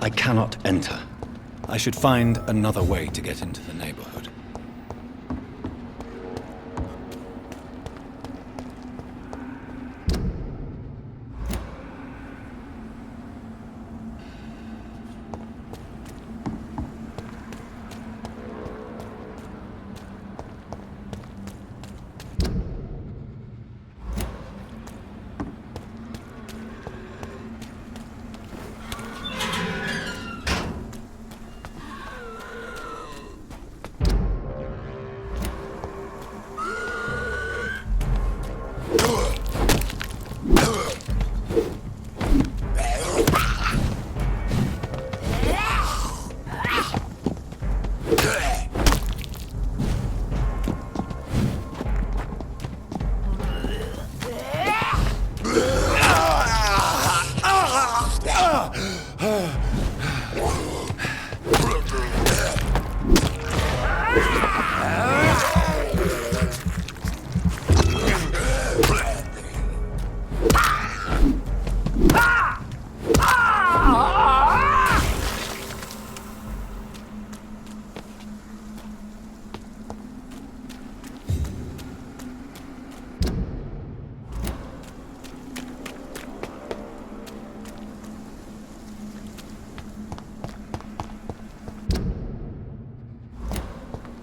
I cannot enter. I should find another way to get into the neighborhood.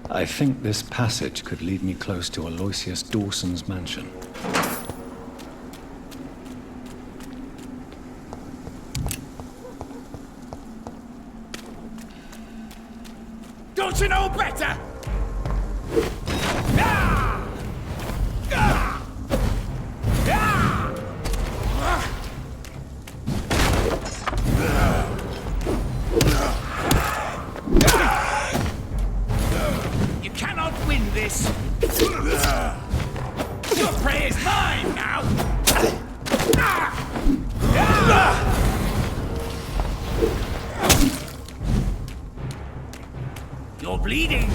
I think this passage could lead me close to Aloysius Dawson's mansion. Don't you know better? You cannot win this. Your prey is mine now. You're bleeding.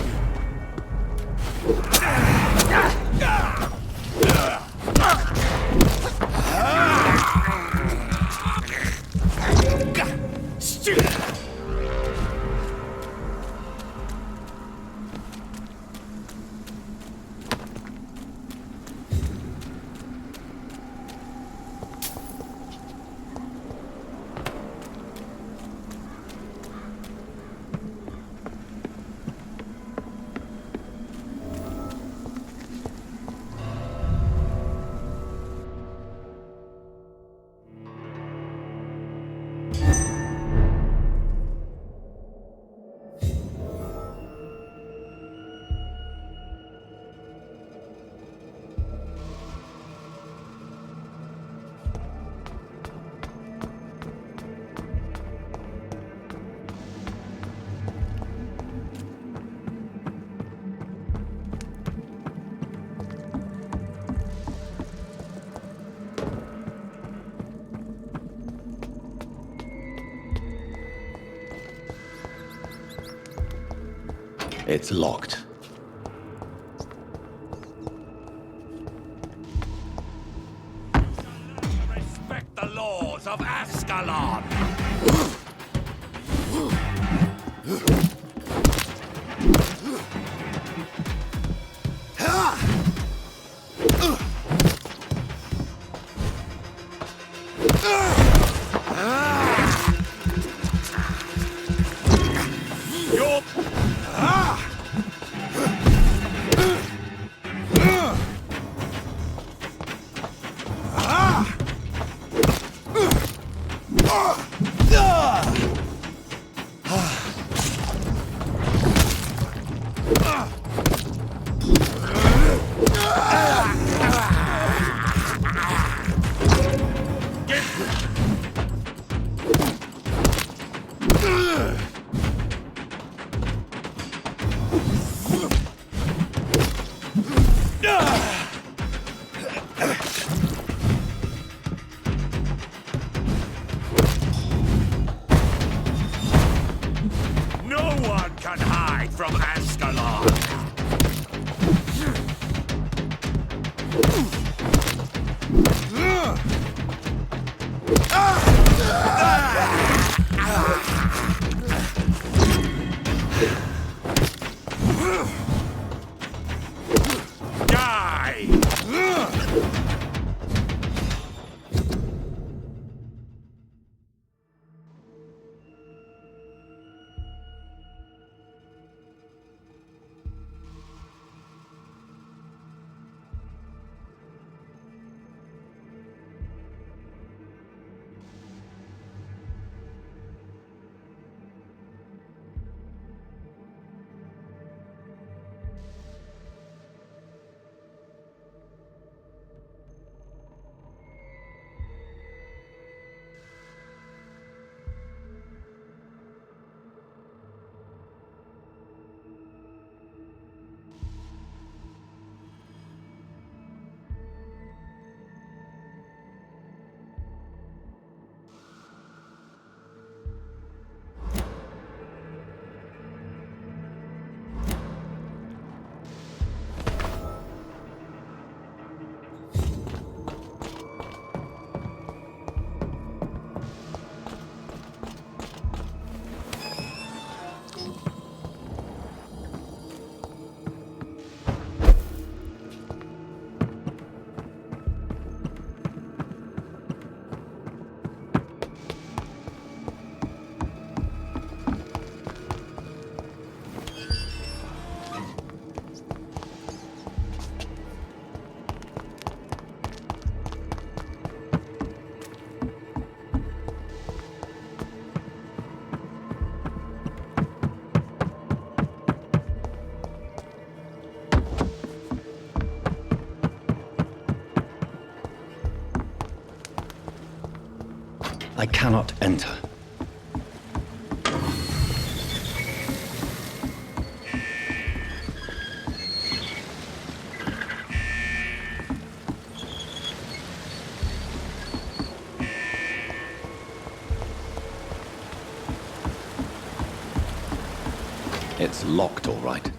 It's locked. Respect the laws of Ascalon. No one can hide from Ascalon. I cannot enter. It's locked, all right.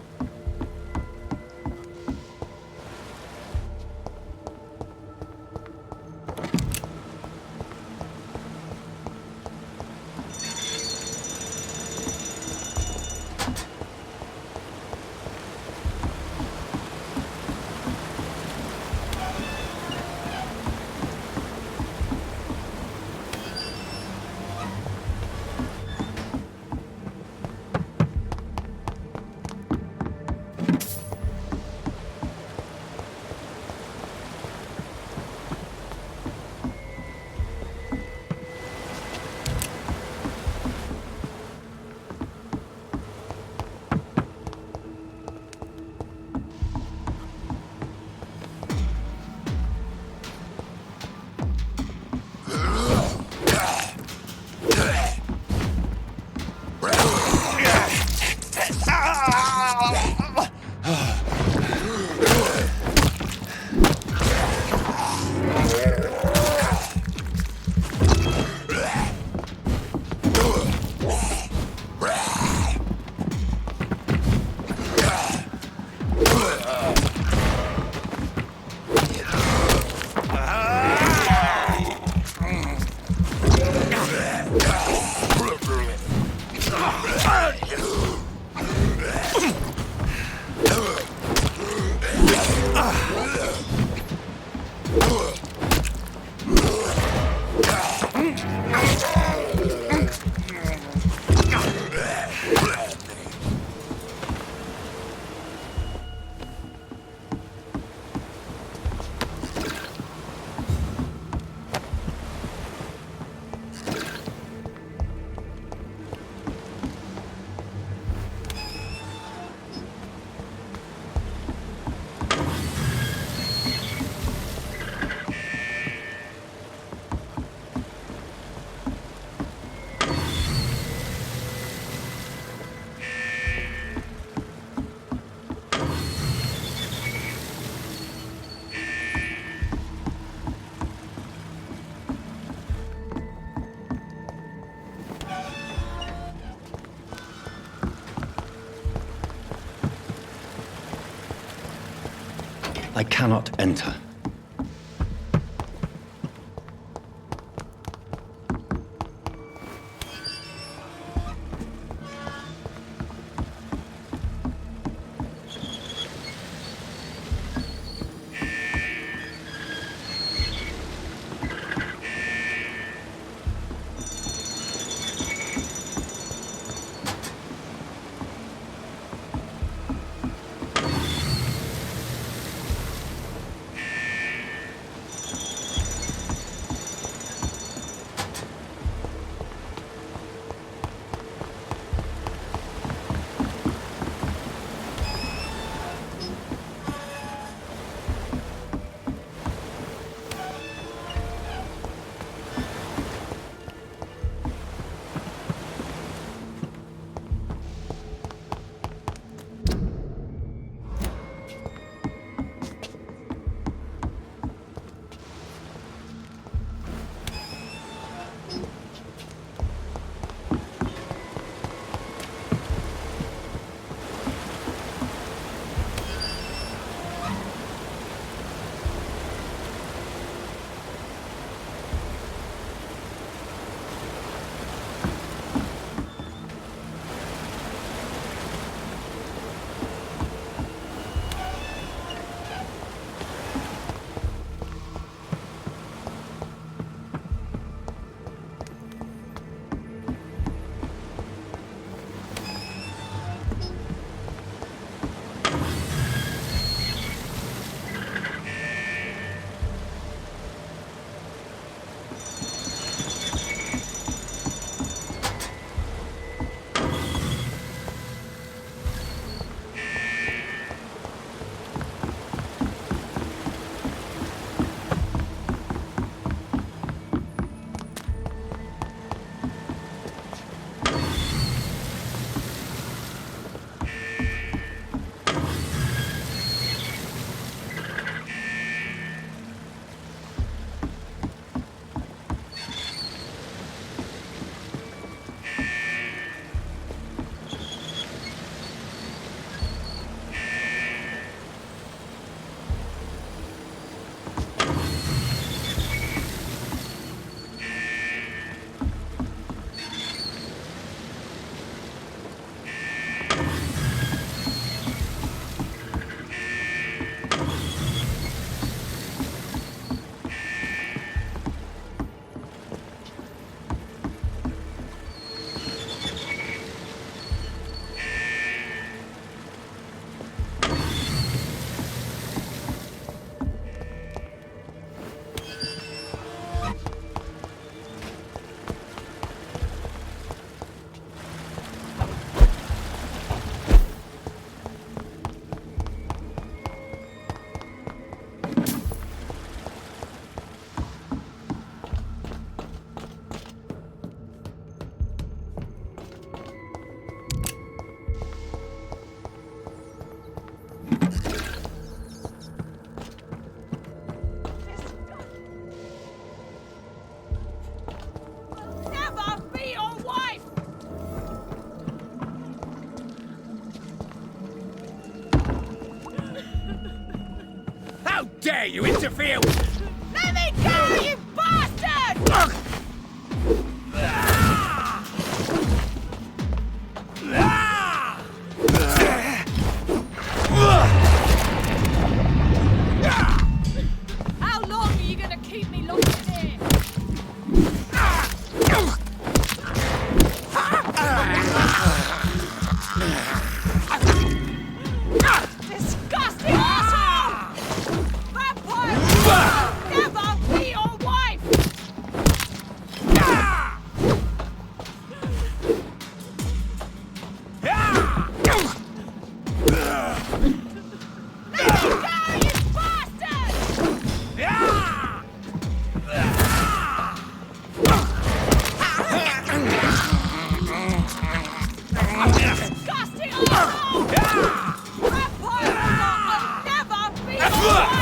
I cannot enter. dare you interfere? Let me go, you bastard! How long are you gonna keep me locked in here? Disgusting asshole! Vampire will never be your wife! Let me go, you bastard! Disgusting asshole! Vampire will never be your wife!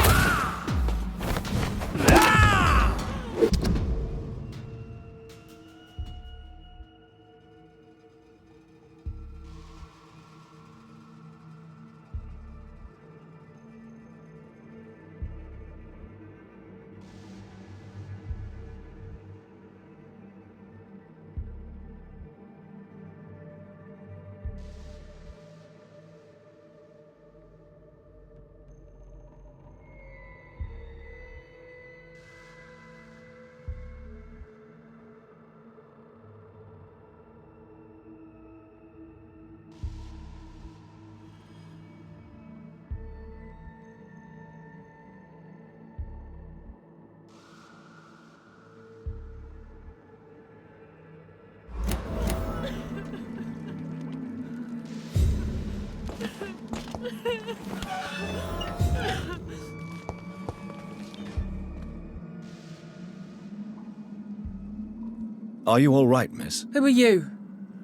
Are you all right, miss? Who are you?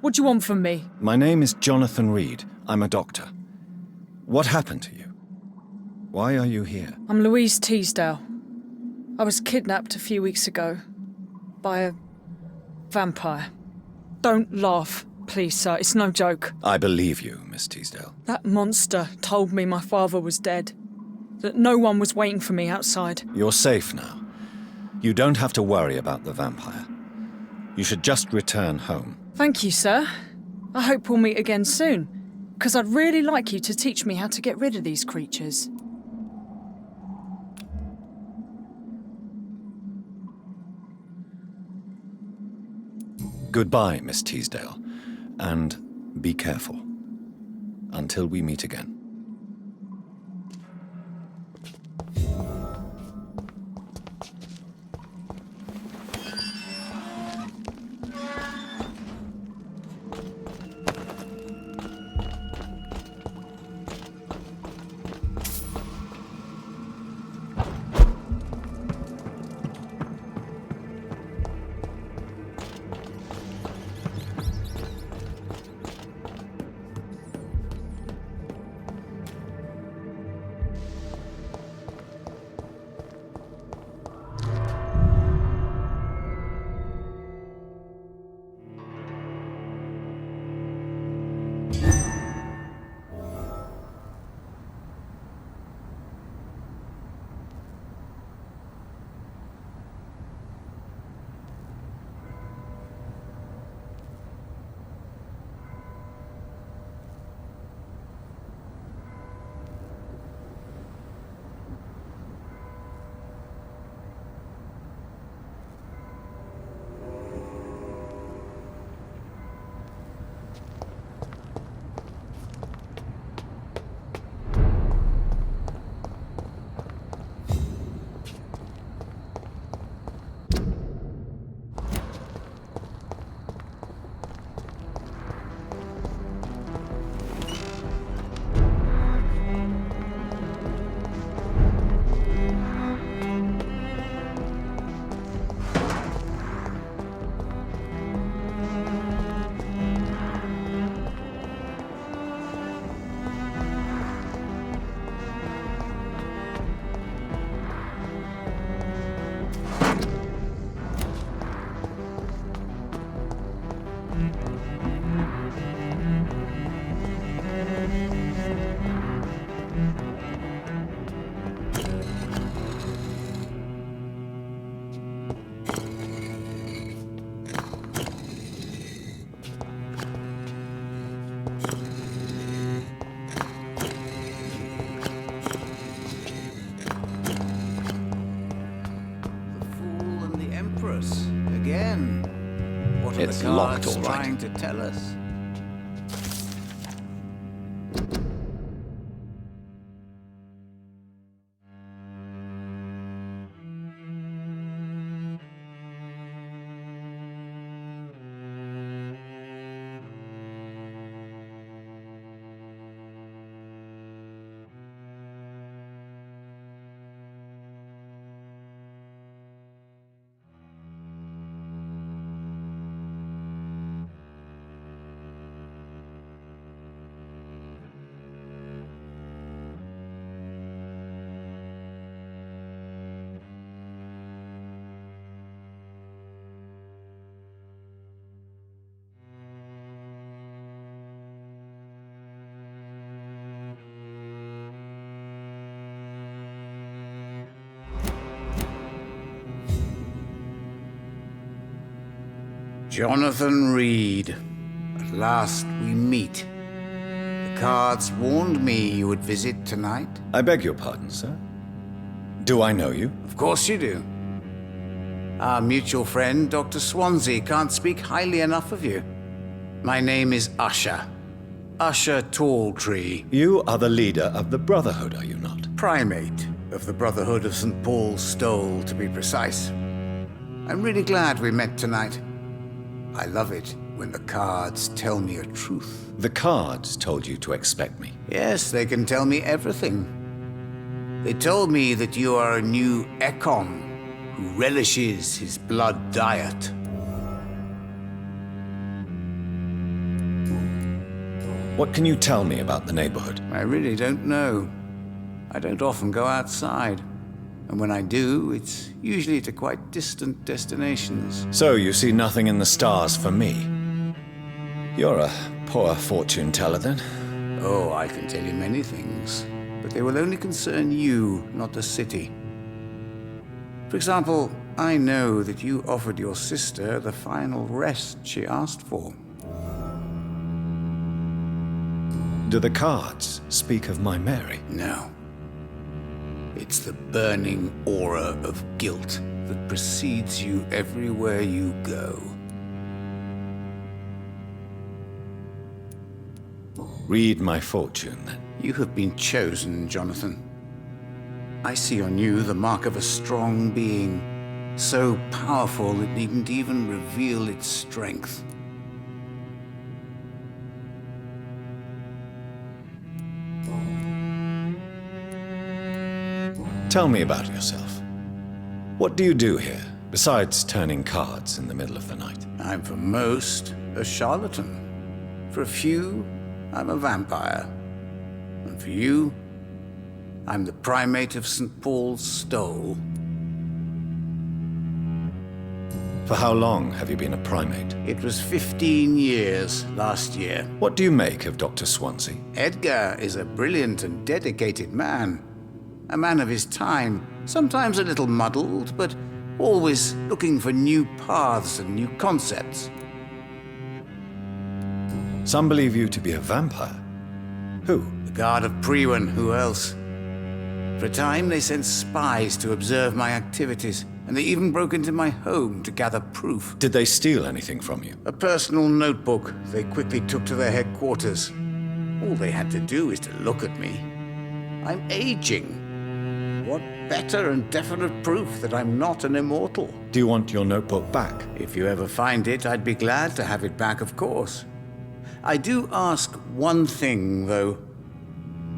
What do you want from me? My name is Jonathan Reed. I'm a doctor. What happened to you? Why are you here? I'm Louise Teasdale. I was kidnapped a few weeks ago by a vampire. Don't laugh, please, sir. It's no joke. I believe you, Miss Teasdale. That monster told me my father was dead, that no one was waiting for me outside. You're safe now. You don't have to worry about the vampire. You should just return home. Thank you, sir. I hope we'll meet again soon, because I'd really like you to teach me how to get rid of these creatures. Goodbye, Miss Teasdale. And be careful. Until we meet again. Fool and the Empress. Again. What are It's the locked, cards all right. trying to tell us? Jonathan Reed. At last we meet. The cards warned me you would visit tonight. I beg your pardon, sir. Do I know you? Of course you do. Our mutual friend, Dr. Swansea, can't speak highly enough of you. My name is Usher. Usher Talltree. You are the leader of the Brotherhood, are you not? Primate of the Brotherhood of St. Paul's Stole, to be precise. I'm really glad we met tonight. I love it when the cards tell me a truth. The cards told you to expect me. Yes, they can tell me everything. They told me that you are a new Ekon who relishes his blood diet. What can you tell me about the neighborhood? I really don't know. I don't often go outside. And when I do, it's usually to quite distant destinations. So you see nothing in the stars for me? You're a poor fortune teller, then? Oh, I can tell you many things, but they will only concern you, not the city. For example, I know that you offered your sister the final rest she asked for. Do the cards speak of my Mary? No. It's the burning aura of guilt that precedes you everywhere you go. Read my fortune, then. You have been chosen, Jonathan. I see on you the mark of a strong being, so powerful it needn't even reveal its strength. Tell me about yourself. What do you do here, besides turning cards in the middle of the night? I'm for most a charlatan. For a few, I'm a vampire. And for you, I'm the primate of St. Paul's Stole. For how long have you been a primate? It was 15 years last year. What do you make of Dr. Swansea? Edgar is a brilliant and dedicated man. A man of his time, sometimes a little muddled, but always looking for new paths and new concepts. Some believe you to be a vampire. Who? The Guard of Priwen, who else? For a time, they sent spies to observe my activities, and they even broke into my home to gather proof. Did they steal anything from you? A personal notebook they quickly took to their headquarters. All they had to do is to look at me. I'm aging. What better and definite proof that I'm not an immortal? Do you want your notebook back? If you ever find it, I'd be glad to have it back, of course. I do ask one thing, though.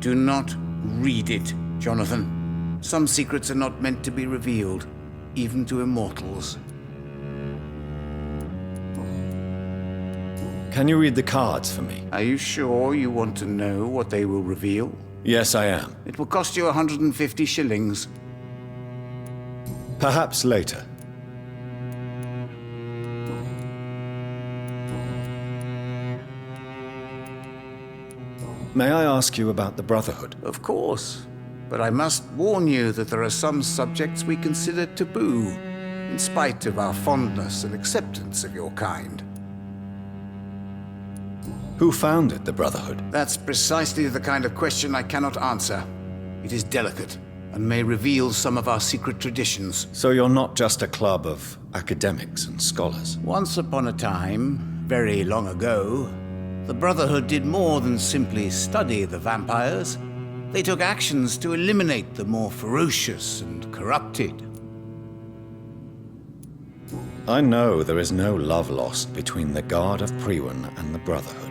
Do not read it, Jonathan. Some secrets are not meant to be revealed, even to immortals. Can you read the cards for me? Are you sure you want to know what they will reveal? Yes, I am. It will cost you 150 shillings. Perhaps later. May I ask you about the Brotherhood? Of course. But I must warn you that there are some subjects we consider taboo, in spite of our fondness and acceptance of your kind. Who founded the Brotherhood? That's precisely the kind of question I cannot answer. It is delicate, and may reveal some of our secret traditions. So you're not just a club of academics and scholars. Once upon a time, very long ago, the Brotherhood did more than simply study the vampires. They took actions to eliminate the more ferocious and corrupted. I know there is no love lost between the Guard of Priwen and the Brotherhood.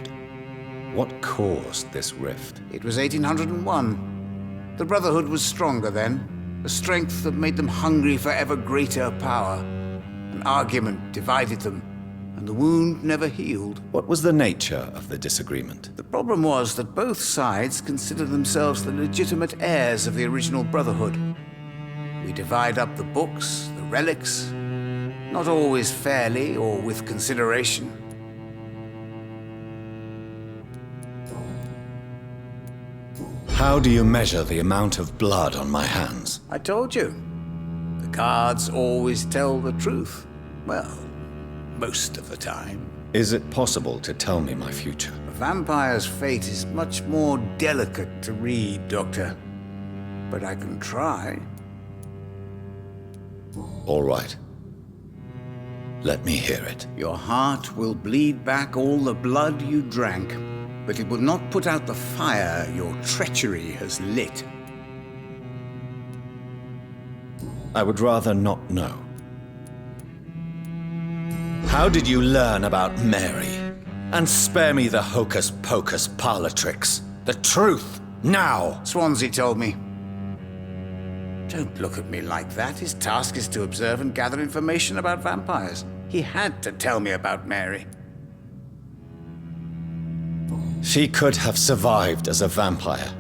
What caused this rift? It was 1801. The Brotherhood was stronger then, a strength that made them hungry for ever greater power. An argument divided them, and the wound never healed. What was the nature of the disagreement? The problem was that both sides considered themselves the legitimate heirs of the original Brotherhood. We divide up the books, the relics, not always fairly or with consideration. How do you measure the amount of blood on my hands? I told you. The cards always tell the truth. Well, most of the time. Is it possible to tell me my future? A vampire's fate is much more delicate to read, Doctor. But I can try. All right. Let me hear it. Your heart will bleed back all the blood you drank, but it will not put out the fire your treachery has lit. I would rather not know. How did you learn about Mary? And spare me the hocus-pocus parlor tricks. The truth, now! Swansea told me. Don't look at me like that. His task is to observe and gather information about vampires. He had to tell me about Mary. She could have survived as a vampire.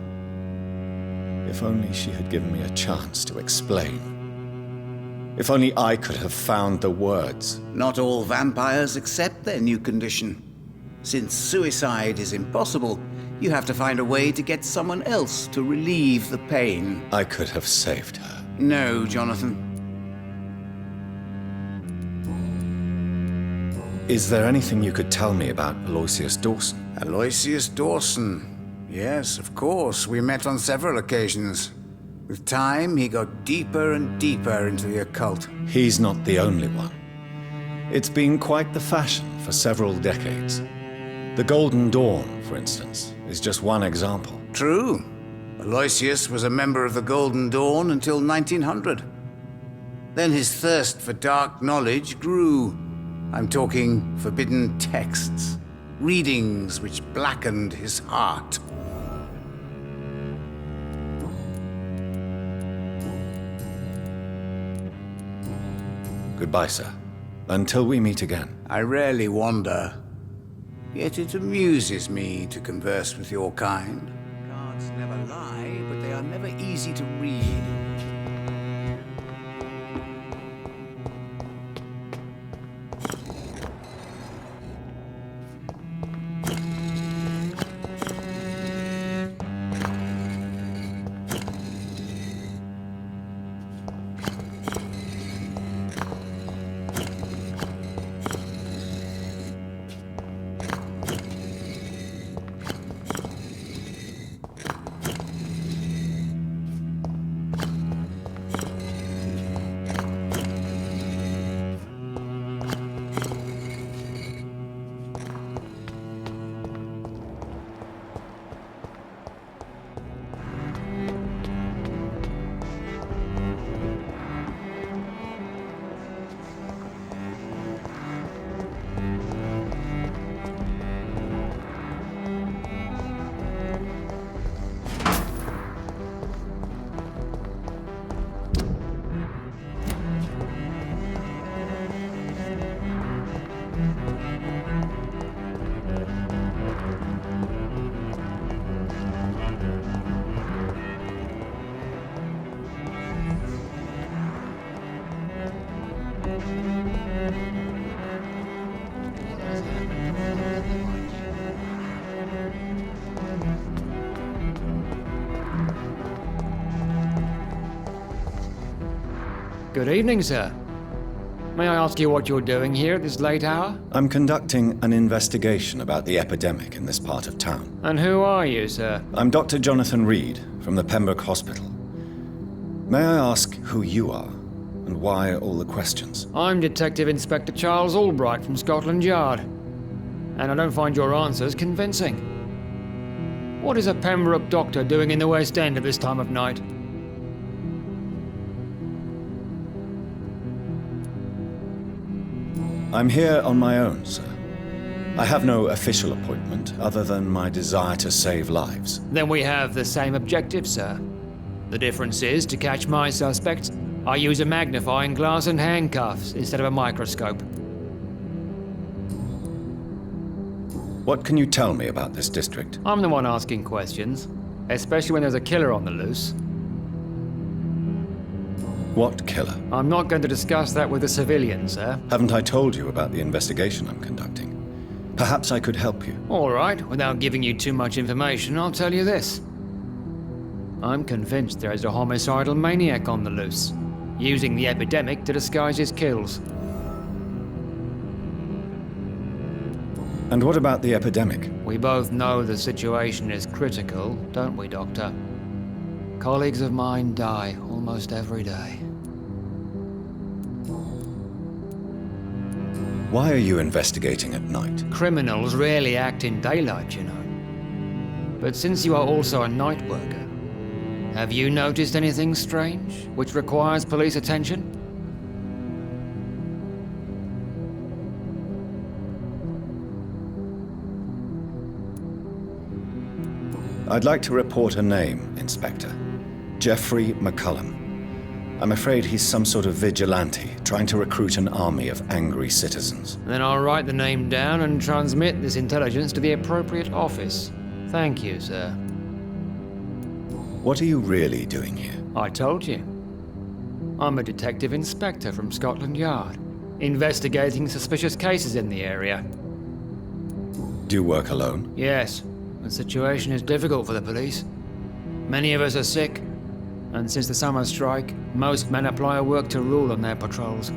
If only she had given me a chance to explain. If only I could have found the words. Not all vampires accept their new condition. Since suicide is impossible, you have to find a way to get someone else to relieve the pain. I could have saved her. No, Jonathan. Is there anything you could tell me about Aloysius Dawson? Aloysius Dawson. Yes, of course. We met on several occasions. With time, he got deeper and deeper into the occult. He's not the only one. It's been quite the fashion for several decades. The Golden Dawn, for instance, is just one example. True. Aloysius was a member of the Golden Dawn until 1900. Then his thirst for dark knowledge grew. I'm talking forbidden texts, readings which blackened his heart. Goodbye, sir. Until we meet again. I rarely wander, yet it amuses me to converse with your kind. Cards never lie, but they are never easy to read. Good evening, sir. May I ask you what you're doing here at this late hour? I'm conducting an investigation about the epidemic in this part of town. And who are you, sir? I'm Dr. Jonathan Reed from the Pembroke Hospital. May I ask who you are and why all the questions? I'm Detective Inspector Charles Albright from Scotland Yard. And I don't find your answers convincing. What is a Pembroke doctor doing in the West End at this time of night? I'm here on my own, sir. I have no official appointment other than my desire to save lives. Then we have the same objective, sir. The difference is, to catch my suspects, I use a magnifying glass and handcuffs instead of a microscope. What can you tell me about this district? I'm the one asking questions, especially when there's a killer on the loose. What killer? I'm not going to discuss that with the civilians, sir. Haven't I told you about the investigation I'm conducting? Perhaps I could help you. All right, without giving you too much information, I'll tell you this. I'm convinced there is a homicidal maniac on the loose, using the epidemic to disguise his kills. And what about the epidemic? We both know the situation is critical, don't we, Doctor? Colleagues of mine die almost every day. Why are you investigating at night? Criminals rarely act in daylight, you know. But since you are also a night worker, have you noticed anything strange which requires police attention? I'd like to report a name, Inspector. Jeffrey McCullum. I'm afraid he's some sort of vigilante, trying to recruit an army of angry citizens. Then I'll write the name down and transmit this intelligence to the appropriate office. Thank you, sir. What are you really doing here? I told you. I'm a detective inspector from Scotland Yard, investigating suspicious cases in the area. Do you work alone? Yes, the situation is difficult for the police. Many of us are sick, and since the summer strike, most men apply a work to rule on their patrols.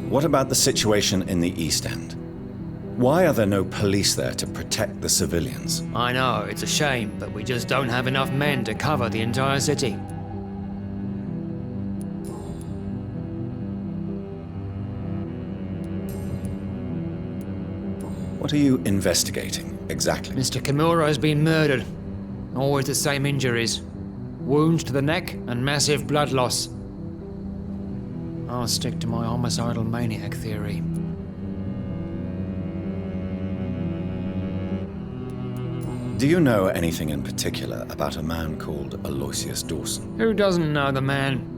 What about the situation in the East End? Why are there no police there to protect the civilians? I know, it's a shame, but we just don't have enough men to cover the entire city. What are you investigating, exactly? Mr. Kimura has been murdered. Always the same injuries. Wounds to the neck and massive blood loss. I'll stick to my homicidal maniac theory. Do you know anything in particular about a man called Aloysius Dawson? Who doesn't know the man?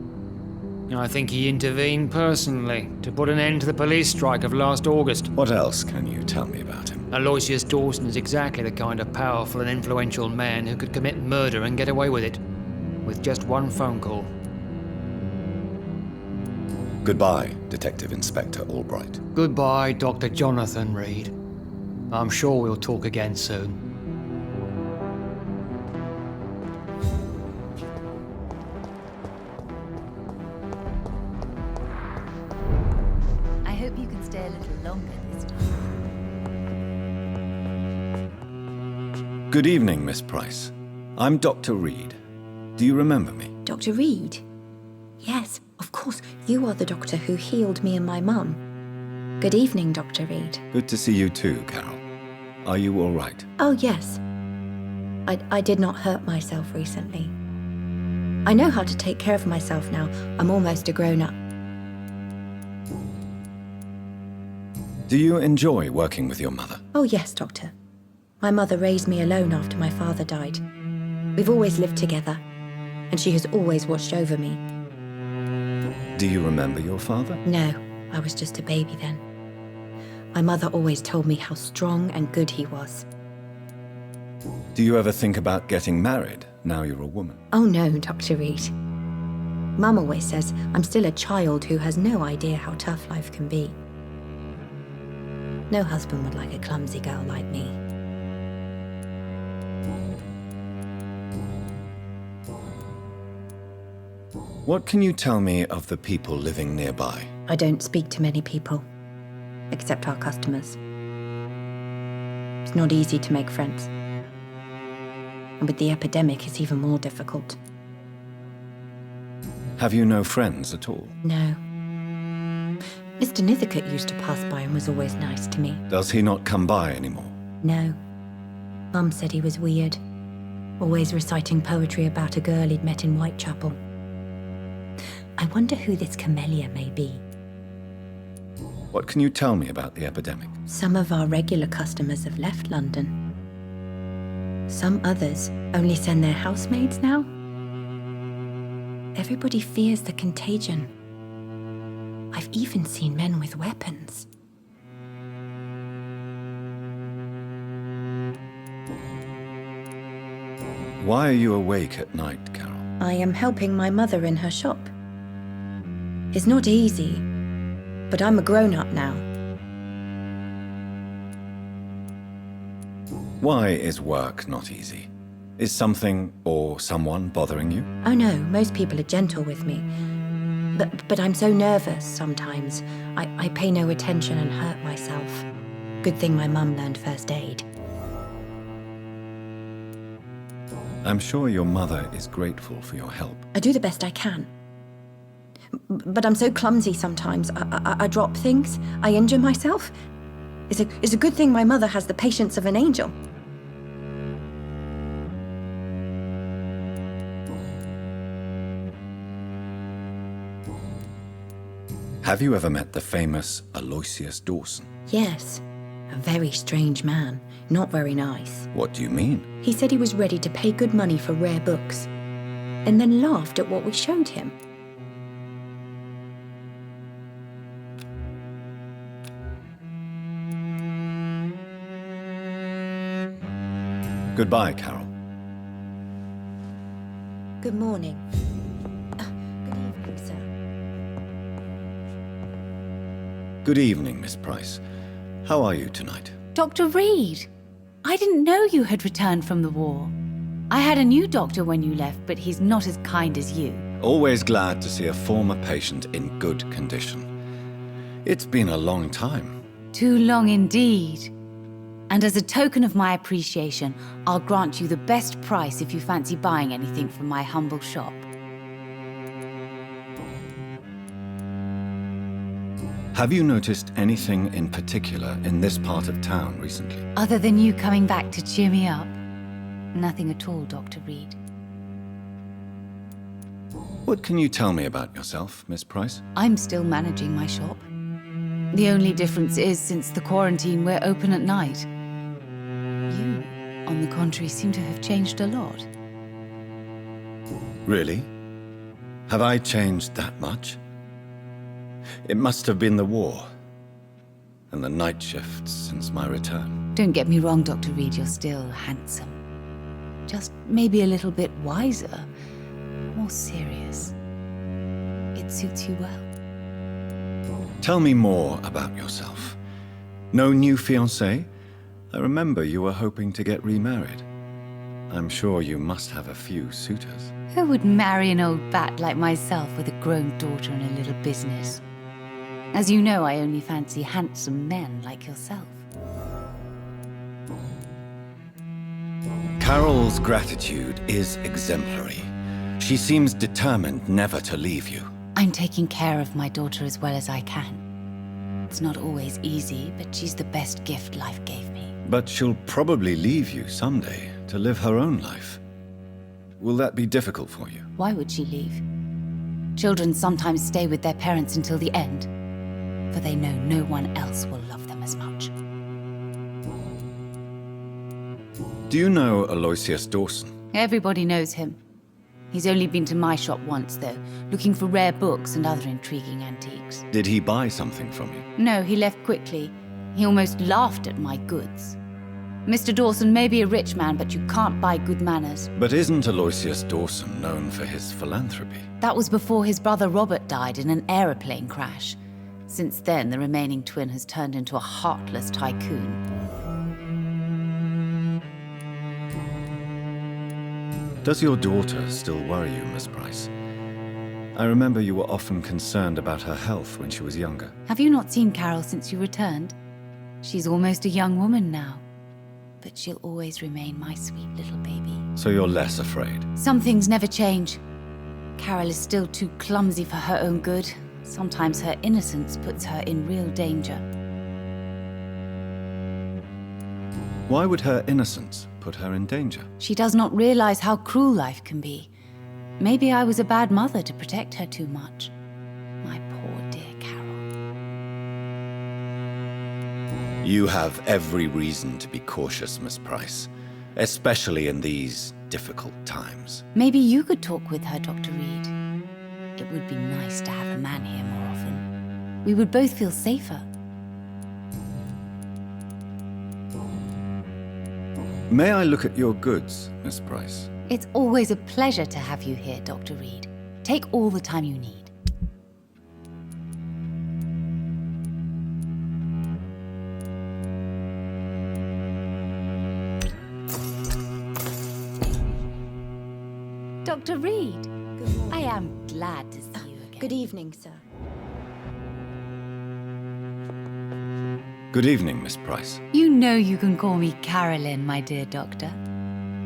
I think he intervened personally to put an end to the police strike of last August. What else can you tell me about him? Aloysius Dawson is exactly the kind of powerful and influential man who could commit murder and get away with it, with just one phone call. Goodbye, Detective Inspector Albright. Goodbye, Dr. Jonathan Reed. I'm sure we'll talk again soon. I hope you can stay a little longer this time. Good evening, Miss Price. I'm Dr. Reed. Do you remember me? Dr. Reed? Yes, of course. You are the doctor who healed me and my mum. Good evening, Dr. Reed. Good to see you too, Carol. Are you all right? Oh, yes. I did not hurt myself recently. I know how to take care of myself now. I'm almost a grown-up. Do you enjoy working with your mother? Oh, yes, Doctor. My mother raised me alone after my father died. We've always lived together, and she has always watched over me. Do you remember your father? No, I was just a baby then. My mother always told me how strong and good he was. Do you ever think about getting married now you're a woman? Oh no, Dr. Reed. Mum always says I'm still a child who has no idea how tough life can be. No husband would like a clumsy girl like me. What can you tell me of the people living nearby? I don't speak to many people, except our customers. It's not easy to make friends. And with the epidemic, it's even more difficult. Have you no friends at all? No. Mr. Nithercote used to pass by and was always nice to me. Does he not come by anymore? No. Mum said he was weird, always reciting poetry about a girl he'd met in Whitechapel. I wonder who this camellia may be. What can you tell me about the epidemic? Some of our regular customers have left London. Some others only send their housemaids now. Everybody fears the contagion. I've even seen men with weapons. Why are you awake at night, Carol? I am helping my mother in her shop. It's not easy, but I'm a grown-up now. Why is work not easy? Is something or someone bothering you? Oh no, most people are gentle with me. But I'm so nervous sometimes. I pay no attention and hurt myself. Good thing my mum learned first aid. I'm sure your mother is grateful for your help. I do the best I can. But I'm so clumsy sometimes. I drop things. I injure myself. It's a good thing my mother has the patience of an angel. Have you ever met the famous Aloysius Dawson? Yes, a very strange man. Not very nice. What do you mean? He said he was ready to pay good money for rare books, and then laughed at what we showed him. Goodbye, Carol. Good morning. Good evening, sir. Good evening, Miss Price. How are you tonight? Dr. Reed, I didn't know you had returned from the war. I had a new doctor when you left, but he's not as kind as you. Always glad to see a former patient in good condition. It's been a long time. Too long indeed. And as a token of my appreciation, I'll grant you the best price if you fancy buying anything from my humble shop. Have you noticed anything in particular in this part of town recently? Other than you coming back to cheer me up? Nothing at all, Dr. Reed. What can you tell me about yourself, Miss Price? I'm still managing my shop. The only difference is, since the quarantine, we're open at night. You, on the contrary, seem to have changed a lot. Really? Have I changed that much? It must have been the war and the night shifts since my return. Don't get me wrong, Dr. Reed, you're still handsome. Just maybe a little bit wiser, more serious. It suits you well. Tell me more about yourself. No new fiancé? I remember you were hoping to get remarried. I'm sure you must have a few suitors. Who would marry an old bat like myself with a grown daughter and a little business? As you know, I only fancy handsome men like yourself. Carol's gratitude is exemplary. She seems determined never to leave you. I'm taking care of my daughter as well as I can. It's not always easy, but she's the best gift life gave me. But she'll probably leave you someday to live her own life. Will that be difficult for you? Why would she leave? Children sometimes stay with their parents until the end, for they know no one else will love them as much. Do you know Aloysius Dawson? Everybody knows him. He's only been to my shop once, though, looking for rare books and other intriguing antiques. Did he buy something from you? No, he left quickly. He almost laughed at my goods. Mr. Dawson may be a rich man, but you can't buy good manners. But isn't Aloysius Dawson known for his philanthropy? That was before his brother Robert died in an aeroplane crash. Since then, the remaining twin has turned into a heartless tycoon. Does your daughter still worry you, Miss Price? I remember you were often concerned about her health when she was younger. Have you not seen Carol since you returned? She's almost a young woman now. But she'll always remain my sweet little baby. So you're less afraid? Some things never change. Carol is still too clumsy for her own good. Sometimes her innocence puts her in real danger. Why would her innocence put her in danger? She does not realize how cruel life can be. Maybe I was a bad mother to protect her too much. My poor dear Carol. You have every reason to be cautious, Miss Price, especially in these difficult times. Maybe you could talk with her, Dr. Reed. It would be nice to have a man here more often. We would both feel safer. May I look at your goods, Miss Price? It's always a pleasure to have you here, Dr. Reed. Take all the time you need. Dr. Reed, I am glad to see you again. Good evening, sir. Good evening, Miss Price. You know you can call me Carolyn, my dear doctor.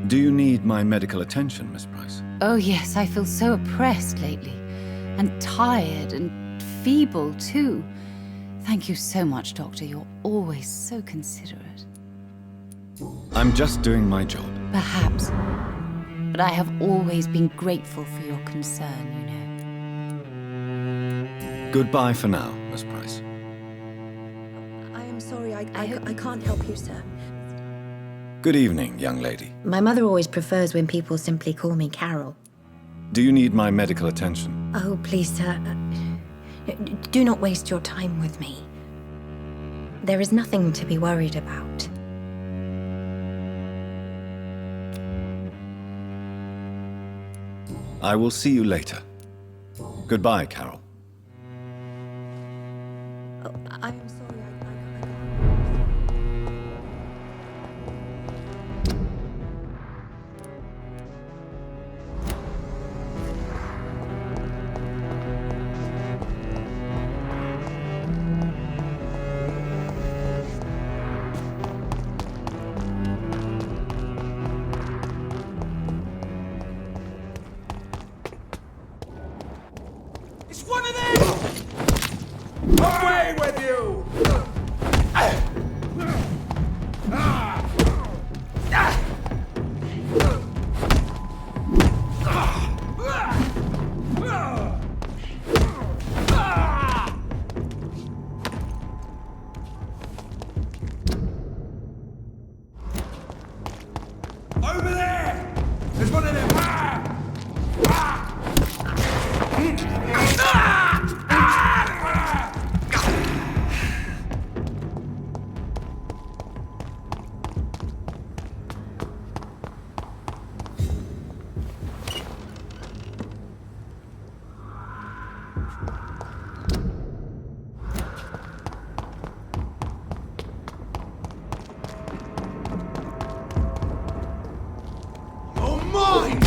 Do you need my medical attention, Miss Price? Oh yes, I feel so oppressed lately. And tired and feeble, too. Thank you so much, Doctor. You're always so considerate. I'm just doing my job. Perhaps. But I have always been grateful for your concern, you know. Goodbye for now, Miss Price. I am sorry, I can't help you, sir. Good evening, young lady. My mother always prefers when people simply call me Carol. Do you need my medical attention? Oh, please, sir. Do not waste your time with me. There is nothing to be worried about. I will see you later. Goodbye, Carol. Oh, I am sorry, It's one of them! Away with you! Over there! There's one of them! Oh my!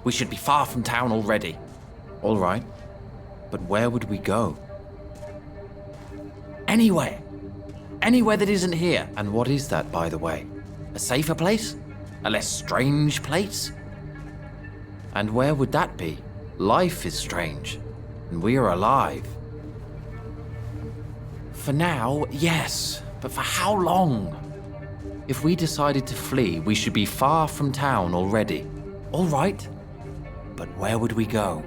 We should be far from town already. All right. But where would we go? Anywhere. Anywhere that isn't here. And what is that, by the way? A safer place? A less strange place? And where would that be? Life is strange. And we are alive. For now, yes. But for how long? If we decided to flee, we should be far from town already. All right. But where would we go?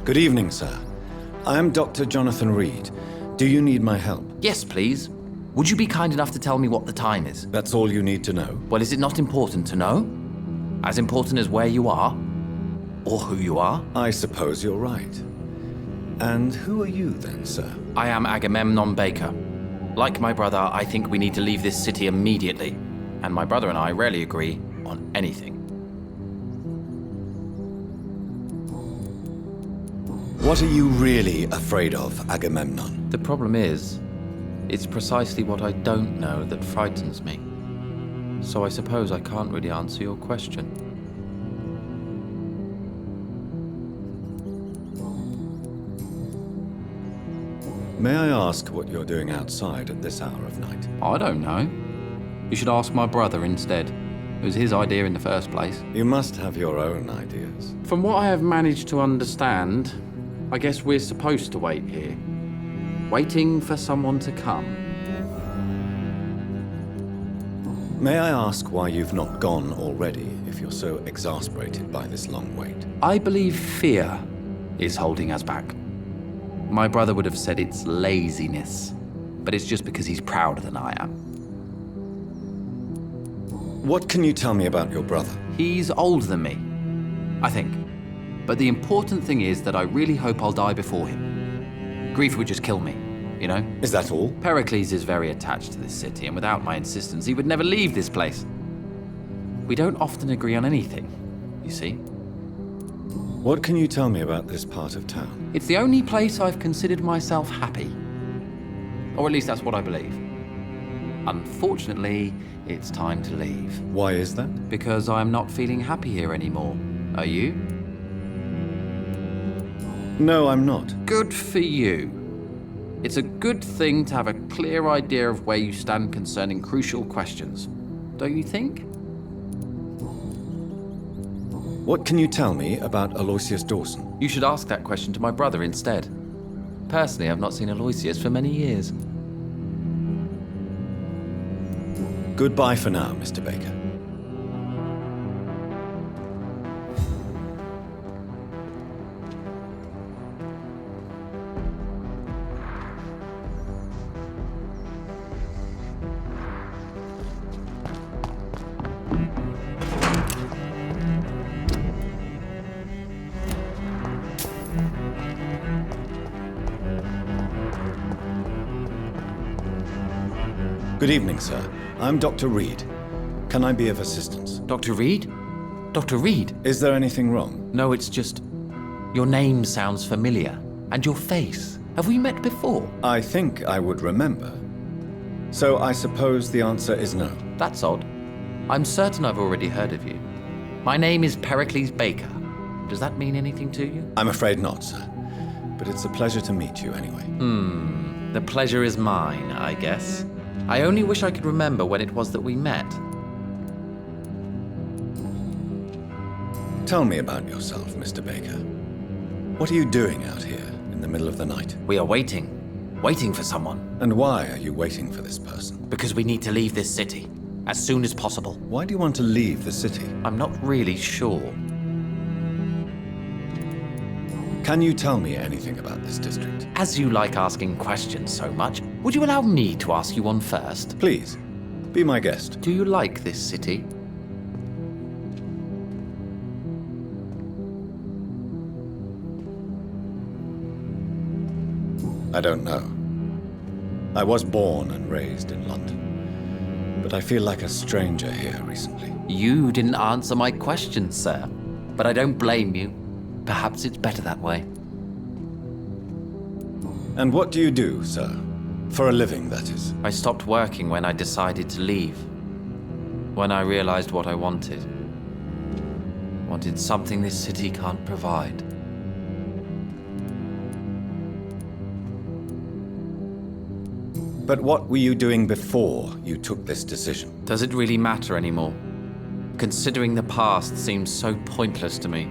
Good evening, sir. I am Dr. Jonathan Reed. Do you need my help? Yes, please. Would you be kind enough to tell me what the time is? That's all you need to know? Well, is it not important to know? As important as where you are? Or who you are? I suppose you're right. And who are you then, sir? I am Agamemnon Baker. Like my brother, I think we need to leave this city immediately. And my brother and I rarely agree on anything. What are you really afraid of, Agamemnon? The problem is, it's precisely what I don't know that frightens me. So I suppose I can't really answer your question. May I ask what you're doing outside at this hour of night? I don't know. You should ask my brother instead. It was his idea in the first place. You must have your own ideas. From what I have managed to understand, I guess we're supposed to wait here. Waiting for someone to come. May I ask why you've not gone already, if you're so exasperated by this long wait? I believe fear is holding us back. My brother would have said it's laziness, but it's just because he's prouder than I am. What can you tell me about your brother? He's older than me, I think. But the important thing is that I really hope I'll die before him. Grief would just kill me, you know? Is that all? Pericles is very attached to this city, and without my insistence, he would never leave this place. We don't often agree on anything, you see. What can you tell me about this part of town? It's the only place I've considered myself happy. Or at least that's what I believe. Unfortunately, it's time to leave. Why is that? Because I'm not feeling happy here anymore. Are you? No, I'm not. Good for you. It's a good thing to have a clear idea of where you stand concerning crucial questions, don't you think? What can you tell me about Aloysius Dawson? You should ask that question to my brother instead. Personally, I've not seen Aloysius for many years. Goodbye for now, Mr. Baker. Good evening, sir. I'm Dr. Reed. Can I be of assistance? Dr. Reed? Dr. Reed? Is there anything wrong? No, it's just... your name sounds familiar. And your face. Have we met before? I think I would remember. So I suppose the answer is no. That's odd. I'm certain I've already heard of you. My name is Pericles Baker. Does that mean anything to you? I'm afraid not, sir. But it's a pleasure to meet you anyway. The pleasure is mine, I guess. I only wish I could remember when it was that we met. Tell me about yourself, Mr. Baker. What are you doing out here in the middle of the night? We are waiting. Waiting for someone. And why are you waiting for this person? Because we need to leave this city. As soon as possible. Why do you want to leave the city? I'm not really sure. Can you tell me anything about this district? As you like asking questions so much, would you allow me to ask you one first? Please, be my guest. Do you like this city? I don't know. I was born and raised in London. but I feel like a stranger here recently. You didn't answer my question, sir. But I don't blame you. Perhaps it's better that way. And what do you do, sir? For a living, that is. I stopped working when I decided to leave. When I realized what I wanted. Wanted something this city can't provide. But what were you doing before you took this decision? Does it really matter anymore? Considering the past seems so pointless to me.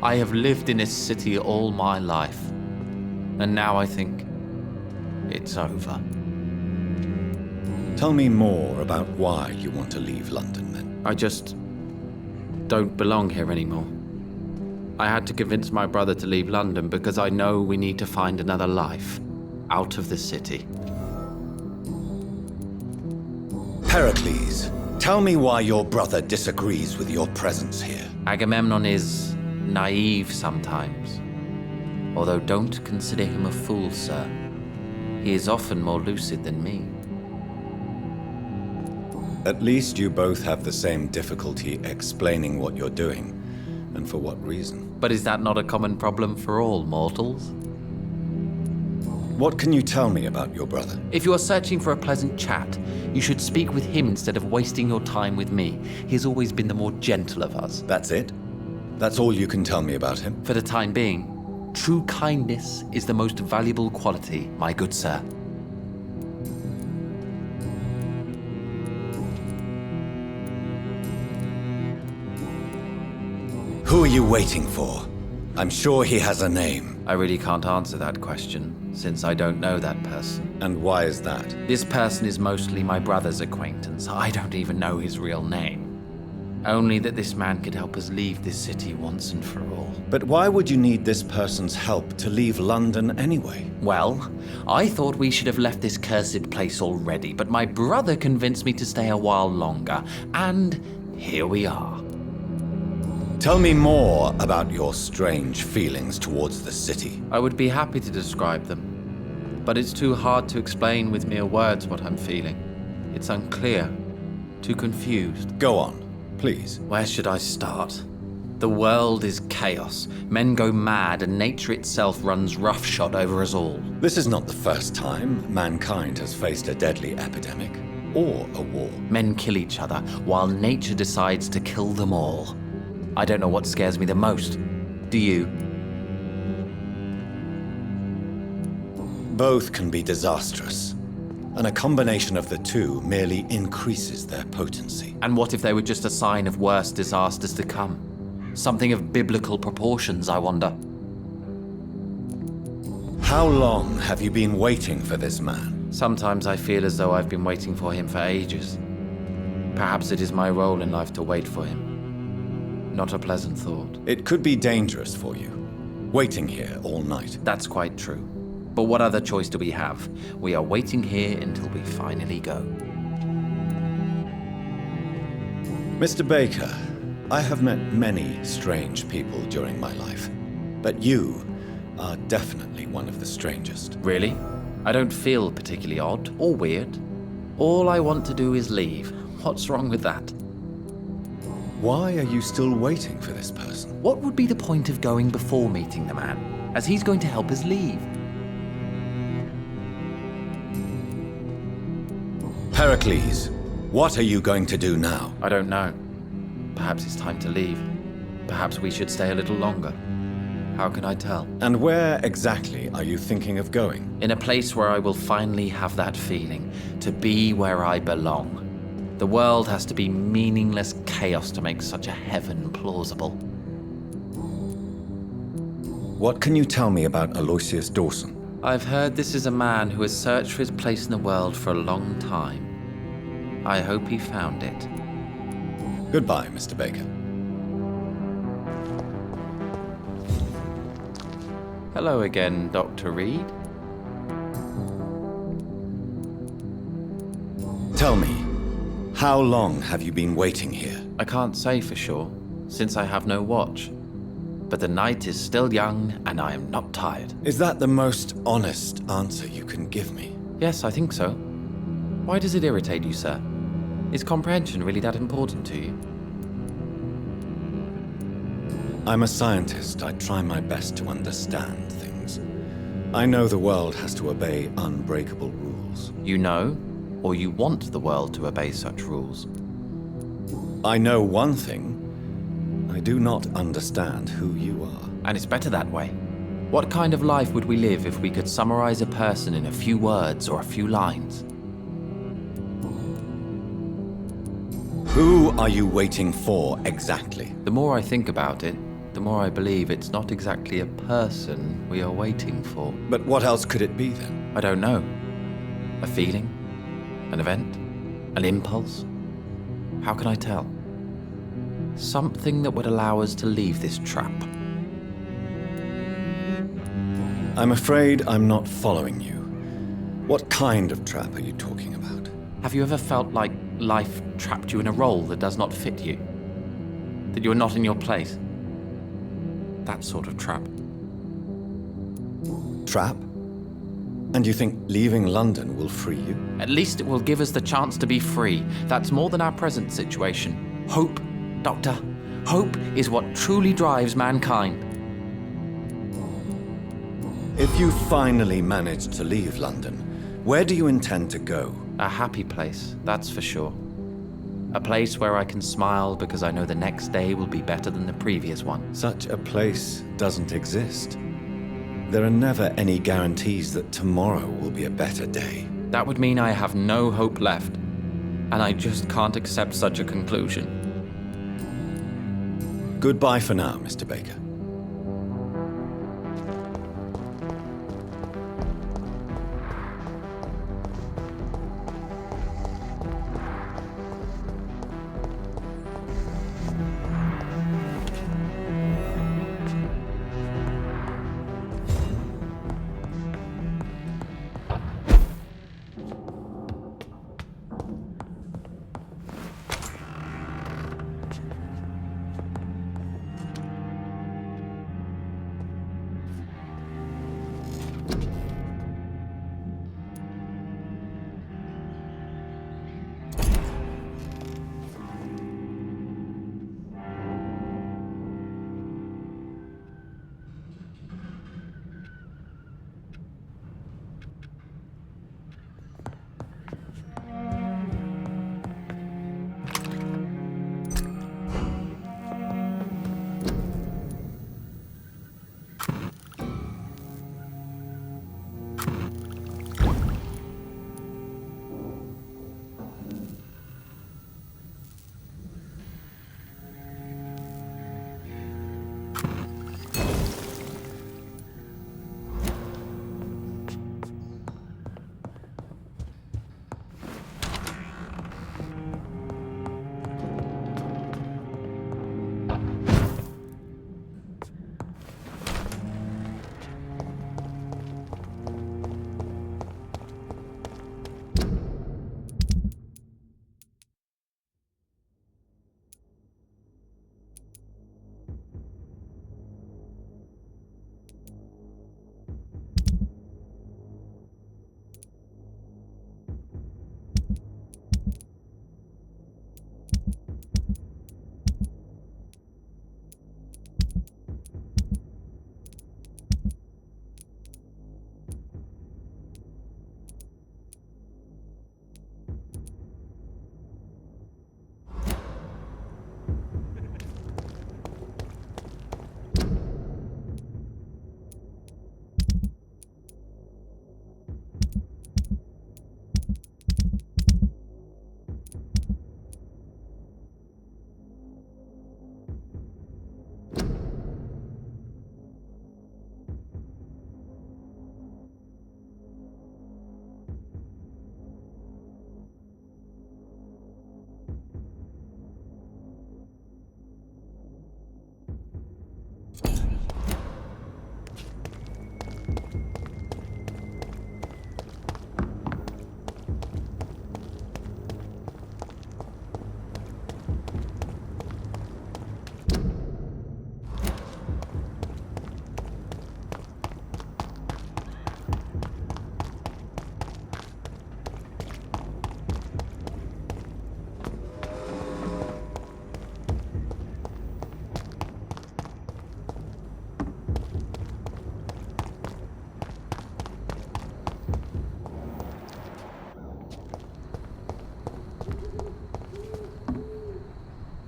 I have lived in this city all my life. And now I think it's over. Tell me more about why you want to leave London, then. I just don't belong here anymore. I had to convince my brother to leave London because I know we need to find another life out of the city. Pericles, tell me why your brother disagrees with your presence here. Agamemnon is naive sometimes. Although don't consider him a fool, sir. He is often more lucid than me. At least you both have the same difficulty explaining what you're doing, and for what reason. But is that not a common problem for all mortals? What can you tell me about your brother? If you are searching for a pleasant chat, you should speak with him instead of wasting your time with me. He has always been the more gentle of us. That's it? That's all you can tell me about him? For the time being, true kindness is the most valuable quality, my good sir. Who are you waiting for? I'm sure he has a name. I really can't answer that question, since I don't know that person. And why is that? This person is mostly my brother's acquaintance. I don't even know his real name. Only that this man could help us leave this city once and for all. But why would you need this person's help to leave London anyway? Well, I thought we should have left this cursed place already, but my brother convinced me to stay a while longer, and here we are. Tell me more about your strange feelings towards the city. I would be happy to describe them, but it's too hard to explain with mere words what I'm feeling. It's unclear, too confused. Go on, please. Where should I start? The world is chaos. Men go mad, and nature itself runs roughshod over us all. This is not the first time mankind has faced a deadly epidemic or a war. Men kill each other, while nature decides to kill them all. I don't know what scares me the most. Do you? Both can be disastrous, and a combination of the two merely increases their potency. And what if they were just a sign of worse disasters to come? Something of biblical proportions, I wonder. How long have you been waiting for this man? Sometimes I feel as though I've been waiting for him for ages. Perhaps it is my role in life to wait for him. Not a pleasant thought. It could be dangerous for you, waiting here all night. That's quite true. But what other choice do we have? We are waiting here until we finally go. Mr. Baker, I have met many strange people during my life, but you are definitely one of the strangest. Really? I don't feel particularly odd or weird. All I want to do is leave. What's wrong with that? Why are you still waiting for this person? What would be the point of going before meeting the man, as he's going to help us leave? Pericles, what are you going to do now? I don't know. Perhaps it's time to leave. Perhaps we should stay a little longer. How can I tell? And where exactly are you thinking of going? In a place where I will finally have that feeling, to be where I belong. The world has to be meaningless chaos to make such a heaven plausible. What can you tell me about Aloysius Dawson? I've heard this is a man who has searched for his place in the world for a long time. I hope he found it. Goodbye, Mr. Baker. Hello again, Dr. Reed. Tell me, how long have you been waiting here? I can't say for sure, since I have no watch. But the night is still young, and I am not tired. Is that the most honest answer you can give me? Yes, I think so. Why does it irritate you, sir? Is comprehension really that important to you? I'm a scientist. I try my best to understand things. I know the world has to obey unbreakable rules. You know, or you want the world to obey such rules? I know one thing. I do not understand who you are. And it's better that way. What kind of life would we live if we could summarize a person in a few words or a few lines? Who are you waiting for, exactly? The more I think about it, the more I believe it's not exactly a person we are waiting for. But what else could it be, then? I don't know. A feeling? An event? An impulse? How can I tell? Something that would allow us to leave this trap. I'm afraid I'm not following you. What kind of trap are you talking about? Have you ever felt like life trapped you in a role that does not fit you? That you're not in your place? That sort of trap. Trap? And you think leaving London will free you? At least it will give us the chance to be free. That's more than our present situation. Hope, Doctor. Hope is what truly drives mankind. If you finally manage to leave London, where do you intend to go? A happy place, that's for sure. A place where I can smile because I know the next day will be better than the previous one. Such a place doesn't exist. There are never any guarantees that tomorrow will be a better day. That would mean I have no hope left, and I just can't accept such a conclusion. Goodbye for now, Mr. Baker.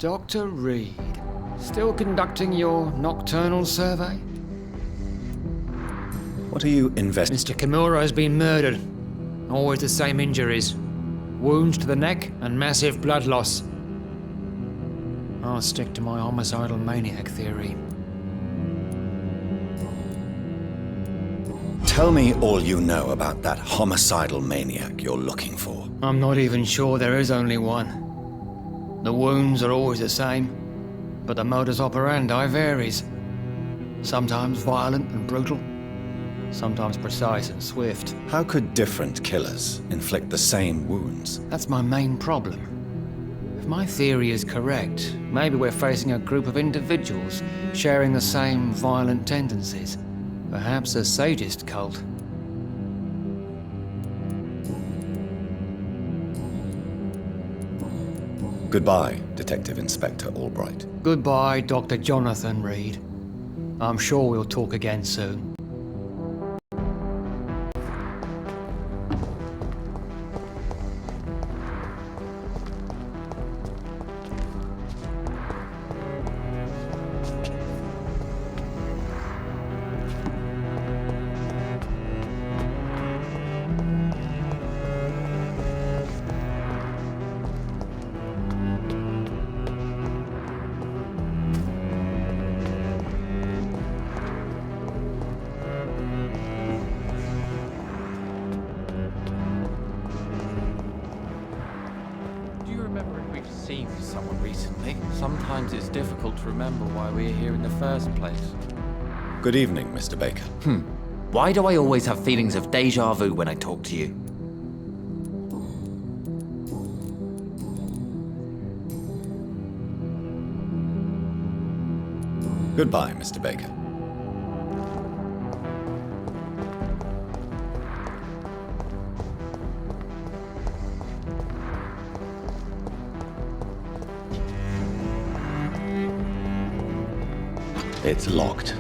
Dr. Reed, still conducting your nocturnal survey? What are you investigating? Mr. Kimura has been murdered. Always the same injuries. Wounds to the neck and massive blood loss. I'll stick to my homicidal maniac theory. Tell me all you know about that homicidal maniac you're looking for. I'm not even sure there is only one. The wounds are always the same, but the modus operandi varies. Sometimes violent and brutal, sometimes precise and swift. How could different killers inflict the same wounds? That's my main problem. If my theory is correct, maybe we're facing a group of individuals sharing the same violent tendencies. Perhaps a sadist cult. Goodbye, Detective Inspector Albright. Goodbye, Dr. Jonathan Reed. I'm sure we'll talk again soon. Do you remember if we've seen someone recently? Sometimes it's difficult to remember why we're here in the first place. Good evening, Mr. Baker. Why do I always have feelings of déjà vu when I talk to you? Goodbye, Mr. Baker. It's locked.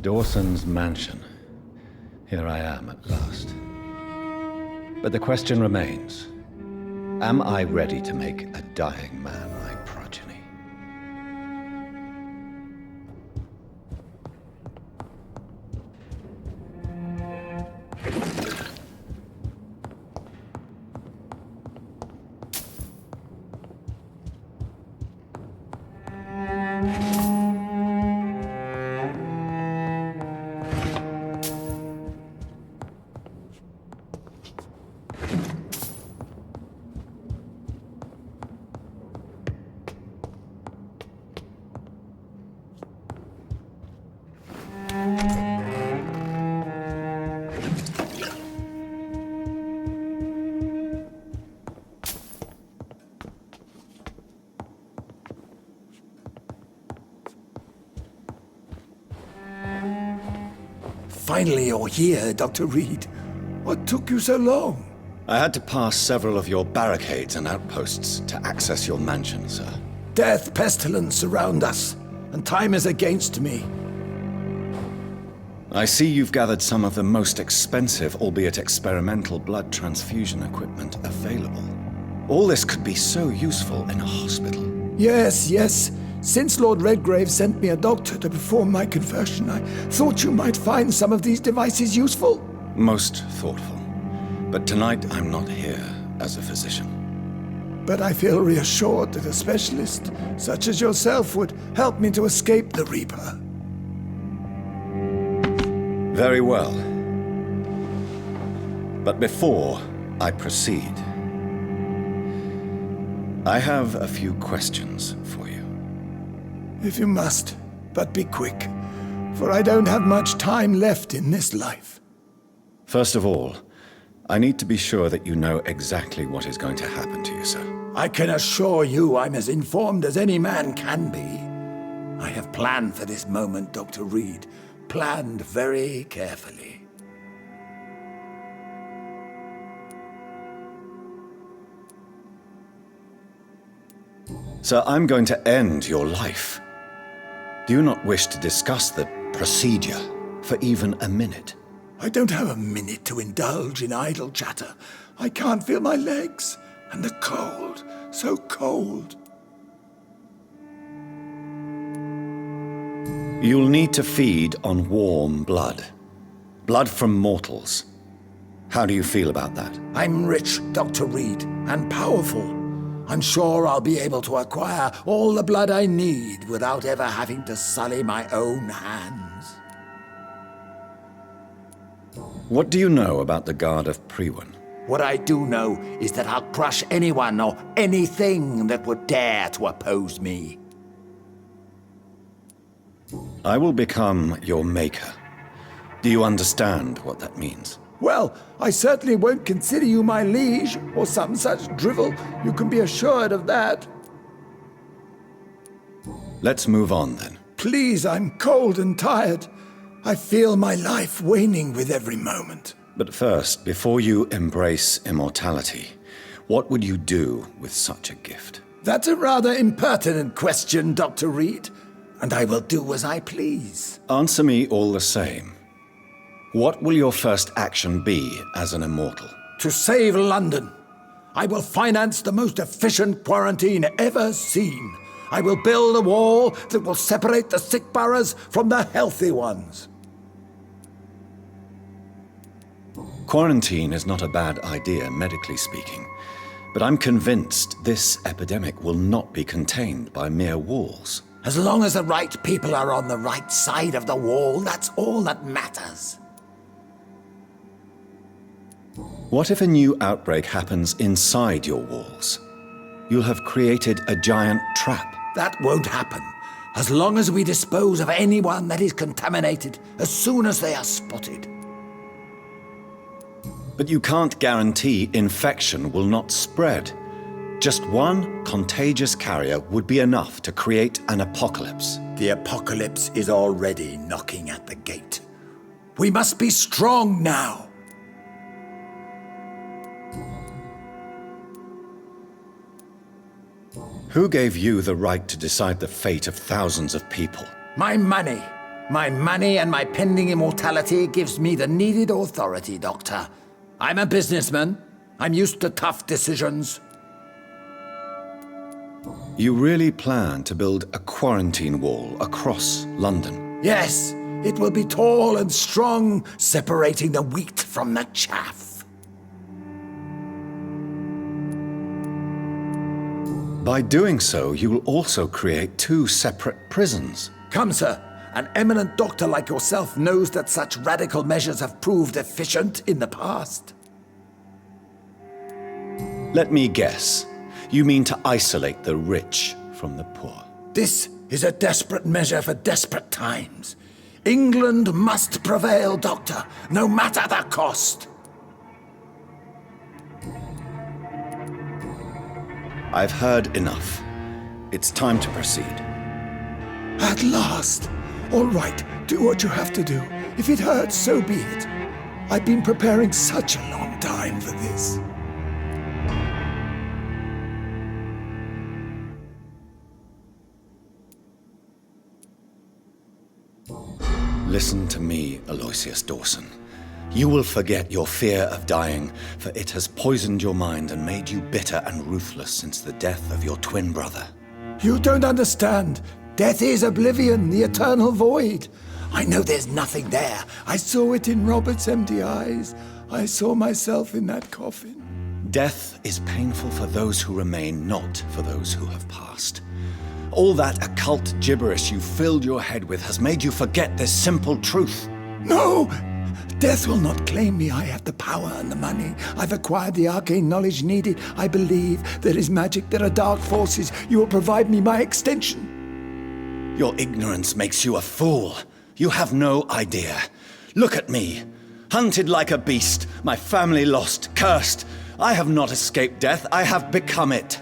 Dawson's mansion. Here I am at last. But the question remains, am I ready to make a dying man my progeny? finally you're here, Dr. Reed. What took you so long? I had to pass several of your barricades and outposts to access your mansion, sir. Death, pestilence surround us, and time is against me. I see you've gathered some of the most expensive, albeit experimental, blood transfusion equipment available. All this could be so useful in a hospital. Yes. Since Lord Redgrave sent me a doctor to perform my conversion, I thought you might find some of these devices useful. Most thoughtful. But tonight I'm not here as a physician. But I feel reassured that a specialist such as yourself would help me to escape the Reaper. Very well. But before I proceed, I have a few questions for you. If you must, but be quick, for I don't have much time left in this life. First of all, I need to be sure that you know exactly what is going to happen to you, sir. I can assure you I'm as informed as any man can be. I have planned for this moment, Dr. Reed. Planned very carefully. Sir, I'm going to end your life. Do you not wish to discuss the procedure for even a minute? I don't have a minute to indulge in idle chatter. I can't feel my legs, and the cold, so cold. You'll need to feed on warm blood. Blood from mortals. How do you feel about that? I'm rich, Dr. Reed, and powerful. I'm sure I'll be able to acquire all the blood I need without ever having to sully my own hands. What do you know about the Guard of Priwen? What I do know is that I'll crush anyone or anything that would dare to oppose me. I will become your maker. Do you understand what that means? Well, I certainly won't consider you my liege, or some such drivel. You can be assured of that. Let's move on, then. Please, I'm cold and tired. I feel my life waning with every moment. But first, before you embrace immortality, what would you do with such a gift? That's a rather impertinent question, Dr. Reed, and I will do as I please. Answer me all the same. What will your first action be as an immortal? To save London. I will finance the most efficient quarantine ever seen. I will build a wall that will separate the sick boroughs from the healthy ones. Quarantine is not a bad idea, medically speaking. But I'm convinced this epidemic will not be contained by mere walls. As long as the right people are on the right side of the wall, that's all that matters. What if a new outbreak happens inside your walls? You'll have created a giant trap. That won't happen, as long as we dispose of anyone that is contaminated as soon as they are spotted. But you can't guarantee infection will not spread. Just one contagious carrier would be enough to create an apocalypse. The apocalypse is already knocking at the gate. We must be strong now. Who gave you the right to decide the fate of thousands of people? My money. My money and my pending immortality gives me the needed authority, Doctor. I'm a businessman. I'm used to tough decisions. You really plan to build a quarantine wall across London? Yes, it will be tall and strong, separating the wheat from the chaff. By doing so, you will also create two separate prisons. Come, sir. An eminent doctor like yourself knows that such radical measures have proved efficient in the past. Let me guess. You mean to isolate the rich from the poor? This is a desperate measure for desperate times. England must prevail, Doctor, no matter the cost. I've heard enough. It's time to proceed. At last, All right, do what you have to do. If it hurts, so be it. I've been preparing such a long time for this. Listen to me, Aloysius Dawson. You will forget your fear of dying, for it has poisoned your mind and made you bitter and ruthless since the death of your twin brother. You don't understand. Death is oblivion, the eternal void. I know there's nothing there. I saw it in Robert's empty eyes. I saw myself in that coffin. Death is painful for those who remain, not for those who have passed. All that occult gibberish you filled your head with has made you forget this simple truth. No! Death will not claim me. I have the power and the money. I've acquired the arcane knowledge needed. I believe there is magic, there are dark forces. You will provide me my extension. Your ignorance makes you a fool. You have no idea. Look at me. Hunted like a beast, my family lost, cursed. I have not escaped death, I have become it.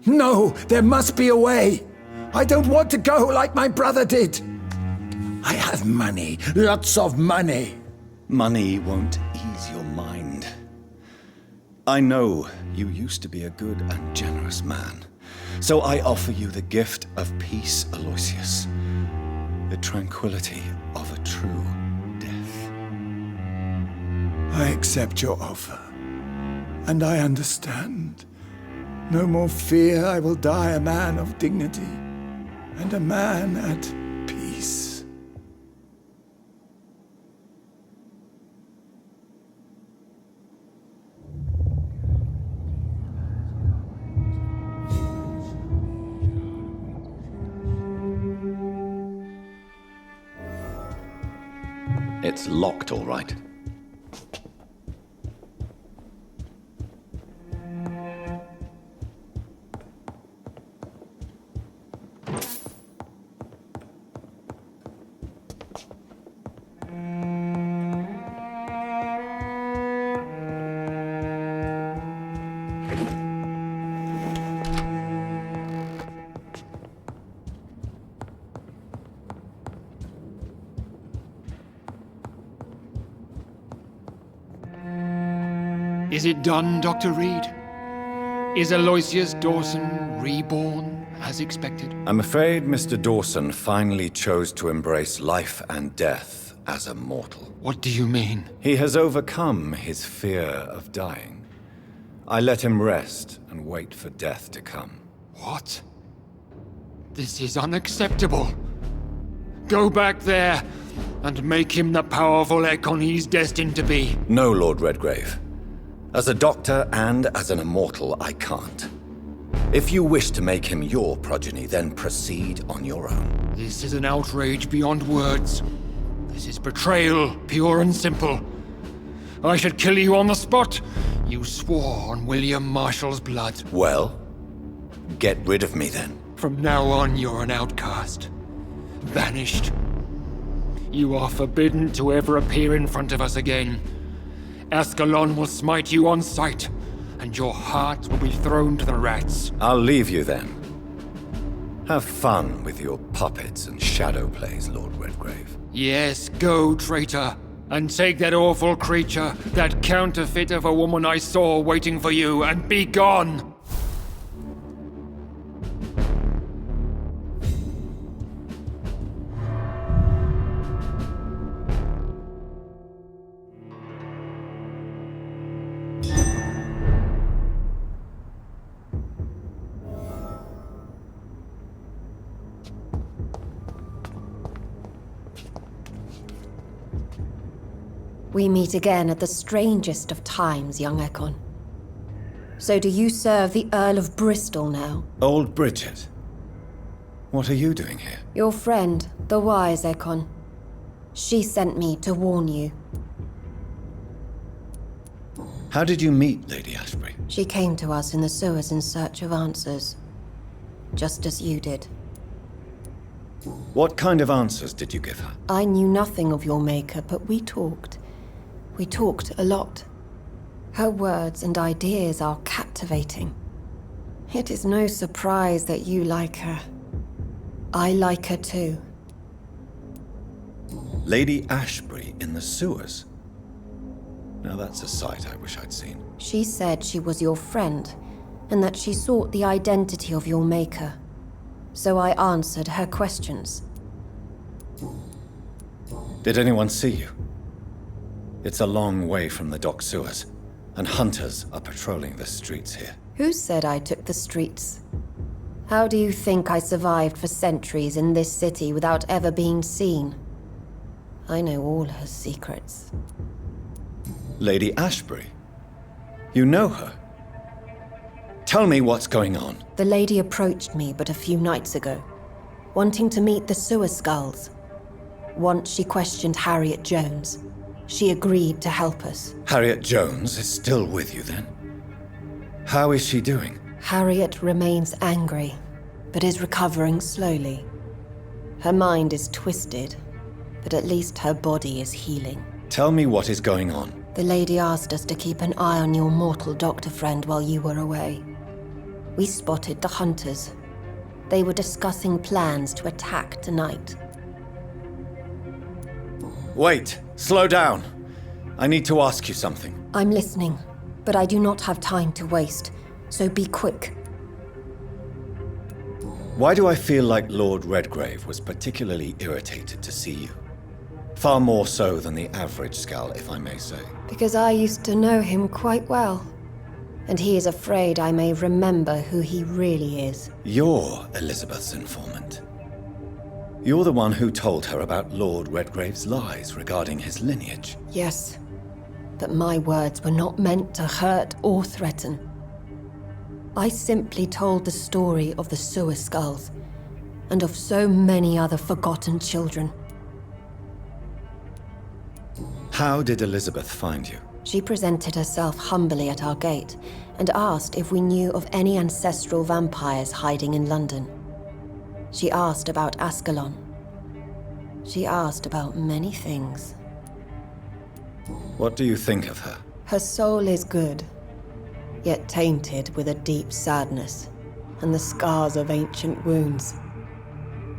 No, there must be a way. I don't want to go like my brother did. I have money, lots of money. Money won't ease your mind. I know you used to be a good and generous man. So I offer you the gift of peace, Aloysius. The tranquility of a true death. I accept your offer. And I understand. No more fear, I will die a man of dignity. And a man at peace. It's locked, all right. Is it done, Dr. Reed? Is Aloysius Dawson reborn as expected? I'm afraid Mr. Dawson finally chose to embrace life and death as a mortal. What do you mean? He has overcome his fear of dying. I let him rest and wait for death to come. What? This is unacceptable. Go back there and make him the powerful Ekon he's destined to be. No, Lord Redgrave. As a doctor and as an immortal, I can't. If you wish to make him your progeny, then proceed on your own. This is an outrage beyond words. This is betrayal, pure and simple. I should kill you on the spot. You swore on William Marshall's blood. Well, get rid of me then. From now on, you're an outcast. Banished. You are forbidden to ever appear in front of us again. Ascalon will smite you on sight, and your heart will be thrown to the rats. I'll leave you then. Have fun with your puppets and shadow plays, Lord Redgrave. Yes, go, traitor, and take that awful creature, that counterfeit of a woman I saw waiting for you, and be gone! We meet again at the strangest of times, young Ekon. So do you serve the Earl of Bristol now? Old Bridget. What are you doing here? Your friend, the wise Ekon. She sent me to warn you. How did you meet Lady Ashbury? She came to us in the sewers in search of answers. Just as you did. What kind of answers did you give her? I knew nothing of your maker, but we talked. We talked a lot. Her words and ideas are captivating. It is no surprise that you like her. I like her too. Lady Ashbury in the sewers. Now that's a sight I wish I'd seen. She said she was your friend, and that she sought the identity of your maker. So I answered her questions. Did anyone see you? It's a long way from the dock sewers, and hunters are patrolling the streets here. Who said I took the streets? How do you think I survived for centuries in this city without ever being seen? I know all her secrets. Lady Ashbury? You know her? Tell me what's going on. The lady approached me but a few nights ago, wanting to meet the sewer skulls. Once she questioned Harriet Jones. She agreed to help us. Harriet Jones is still with you then? How is she doing? Harriet remains angry, but is recovering slowly. Her mind is twisted, but at least her body is healing. Tell me what is going on. The lady asked us to keep an eye on your mortal doctor friend while you were away. We spotted the hunters. They were discussing plans to attack tonight. Wait, slow down. I need to ask you something. I'm listening, but I do not have time to waste, so be quick. Why do I feel like Lord Redgrave was particularly irritated to see you? Far more so than the average Skull, if I may say. Because I used to know him quite well, and he is afraid I may remember who he really is. You're Elizabeth's informant. You're the one who told her about Lord Redgrave's lies regarding his lineage. Yes, but my words were not meant to hurt or threaten. I simply told the story of the sewer skulls, and of so many other forgotten children. How did Elizabeth find you? She presented herself humbly at our gate, and asked if we knew of any ancestral vampires hiding in London. She asked about Ascalon. She asked about many things. What do you think of her? Her soul is good, yet tainted with a deep sadness and the scars of ancient wounds.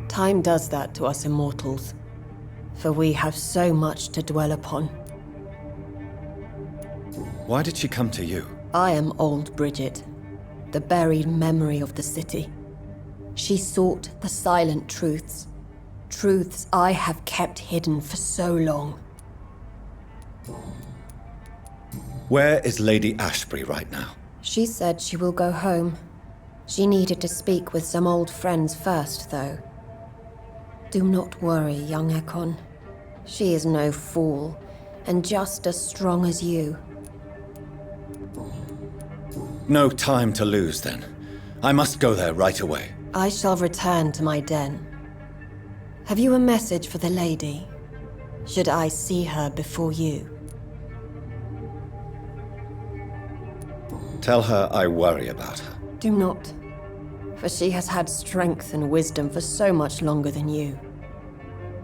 Time does that to us immortals, for we have so much to dwell upon. Why did she come to you? I am old Bridget, the buried memory of the city. She sought the silent truths, truths I have kept hidden for so long. Where is Lady Ashbury right now? She said she will go home. She needed to speak with some old friends first, though. Do not worry, young Ekon. She is no fool, and just as strong as you. No time to lose, then. I must go there right away. I shall return to my den. Have you a message for the lady? Should I see her before you? Tell her I worry about her. Do not, for she has had strength and wisdom for so much longer than you.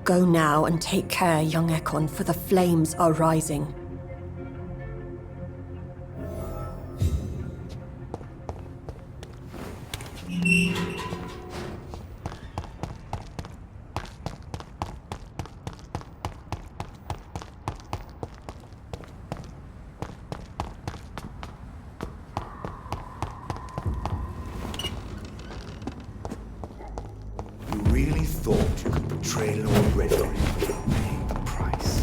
Go now and take care, young Ekon, for the flames are rising. You really thought you could betray Lord Redgrave without paying the price?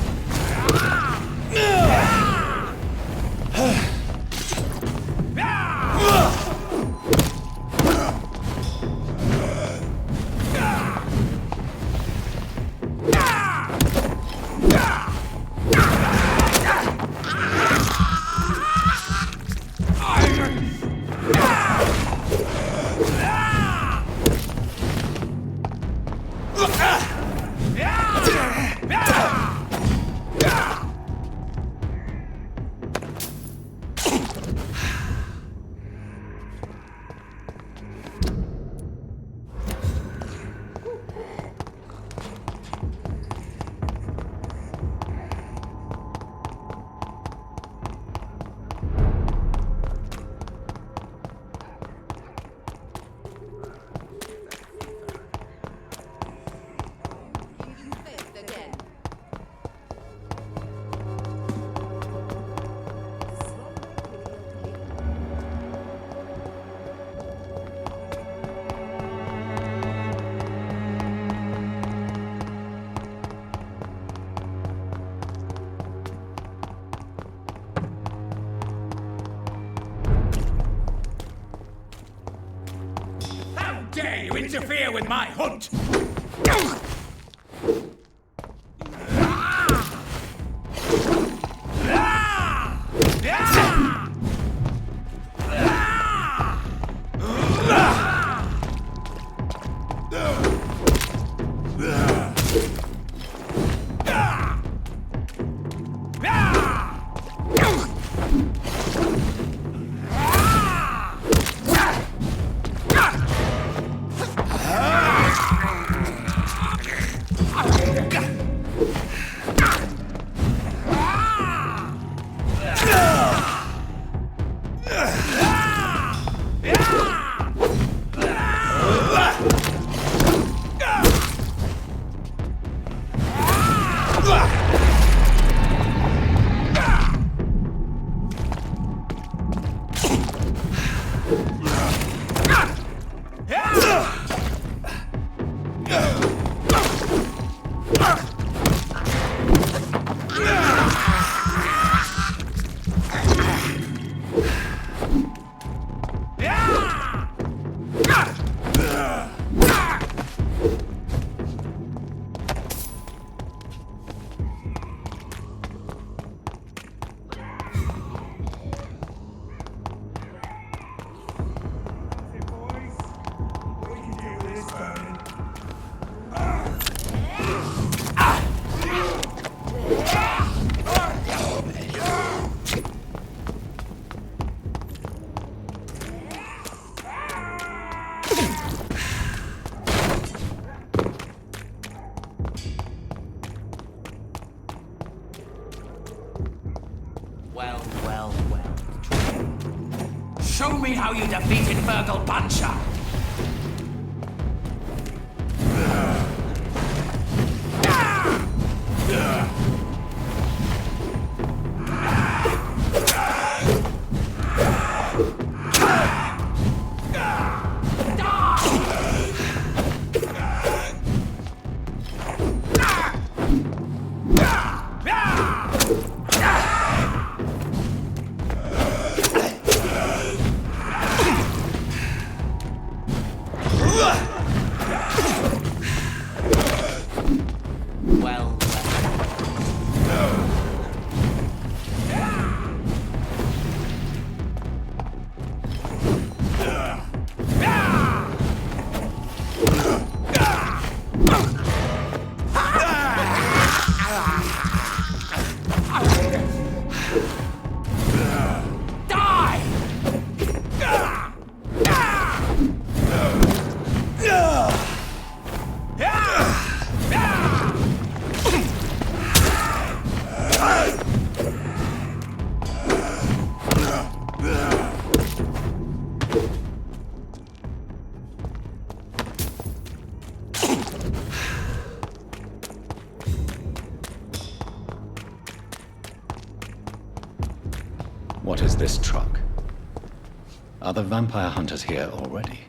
dare you interfere with my hunt? Well. Show me how you defeated Virgil Buncher! What is this truck? Are the vampire hunters here already?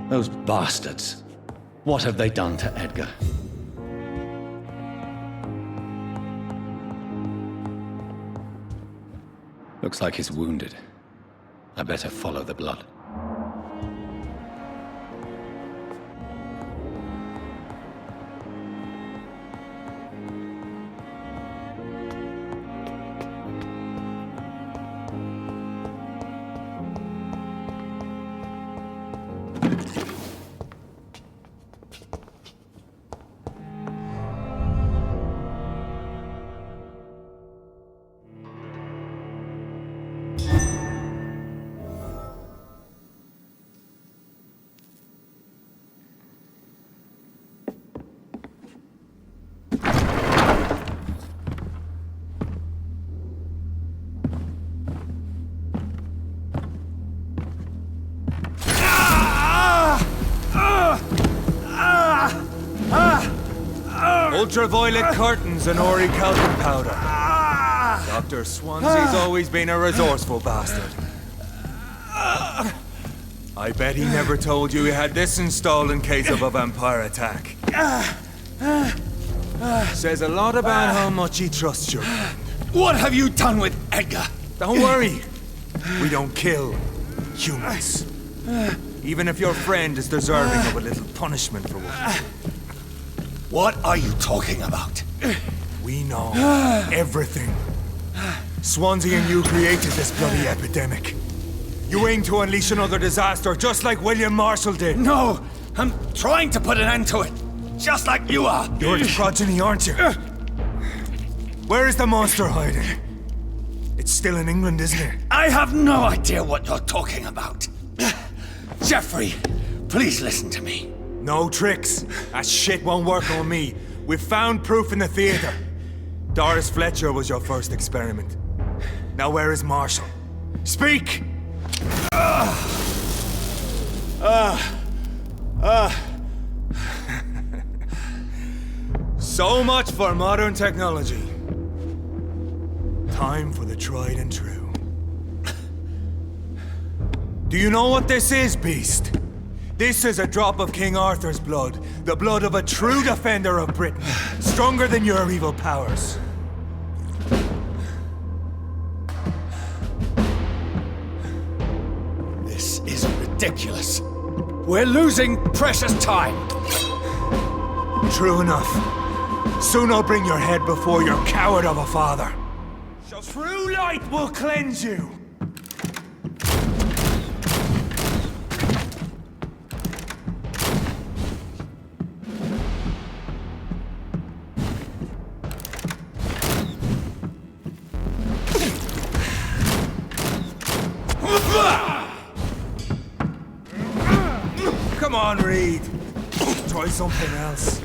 Those bastards. What have they done to Edgar? Looks like he's wounded. I better follow the blood. Ultraviolet curtains and orichalcum powder. Dr. Swansea's always been a resourceful bastard. I bet he never told you he had this installed in case of a vampire attack. Says a lot about how much he trusts you. What have you done with Edgar? Don't worry. We don't kill humans. Even if your friend is deserving of a little punishment for what he did. What are you talking about? We know everything. Swansea and you created this bloody epidemic. You aim to unleash another disaster just like William Marshall did. No! I'm trying to put an end to it. Just like you are. You're its progeny, aren't you? Where is the monster hiding? It's still in England, isn't it? I have no idea what you're talking about. Jeffrey, please listen to me. No tricks. That shit won't work on me. We've found proof in the theater. Doris Fletcher was your first experiment. Now where is Marshall? Speak! So much for modern technology. Time for the tried and true. Do you know what this is, Beast? This is a drop of King Arthur's blood. The blood of a true defender of Britain. Stronger than your evil powers. This is ridiculous. We're losing precious time. True enough. Soon I'll bring your head before your coward of a father. So true light will cleanse you. Come on, Reed. Try something else.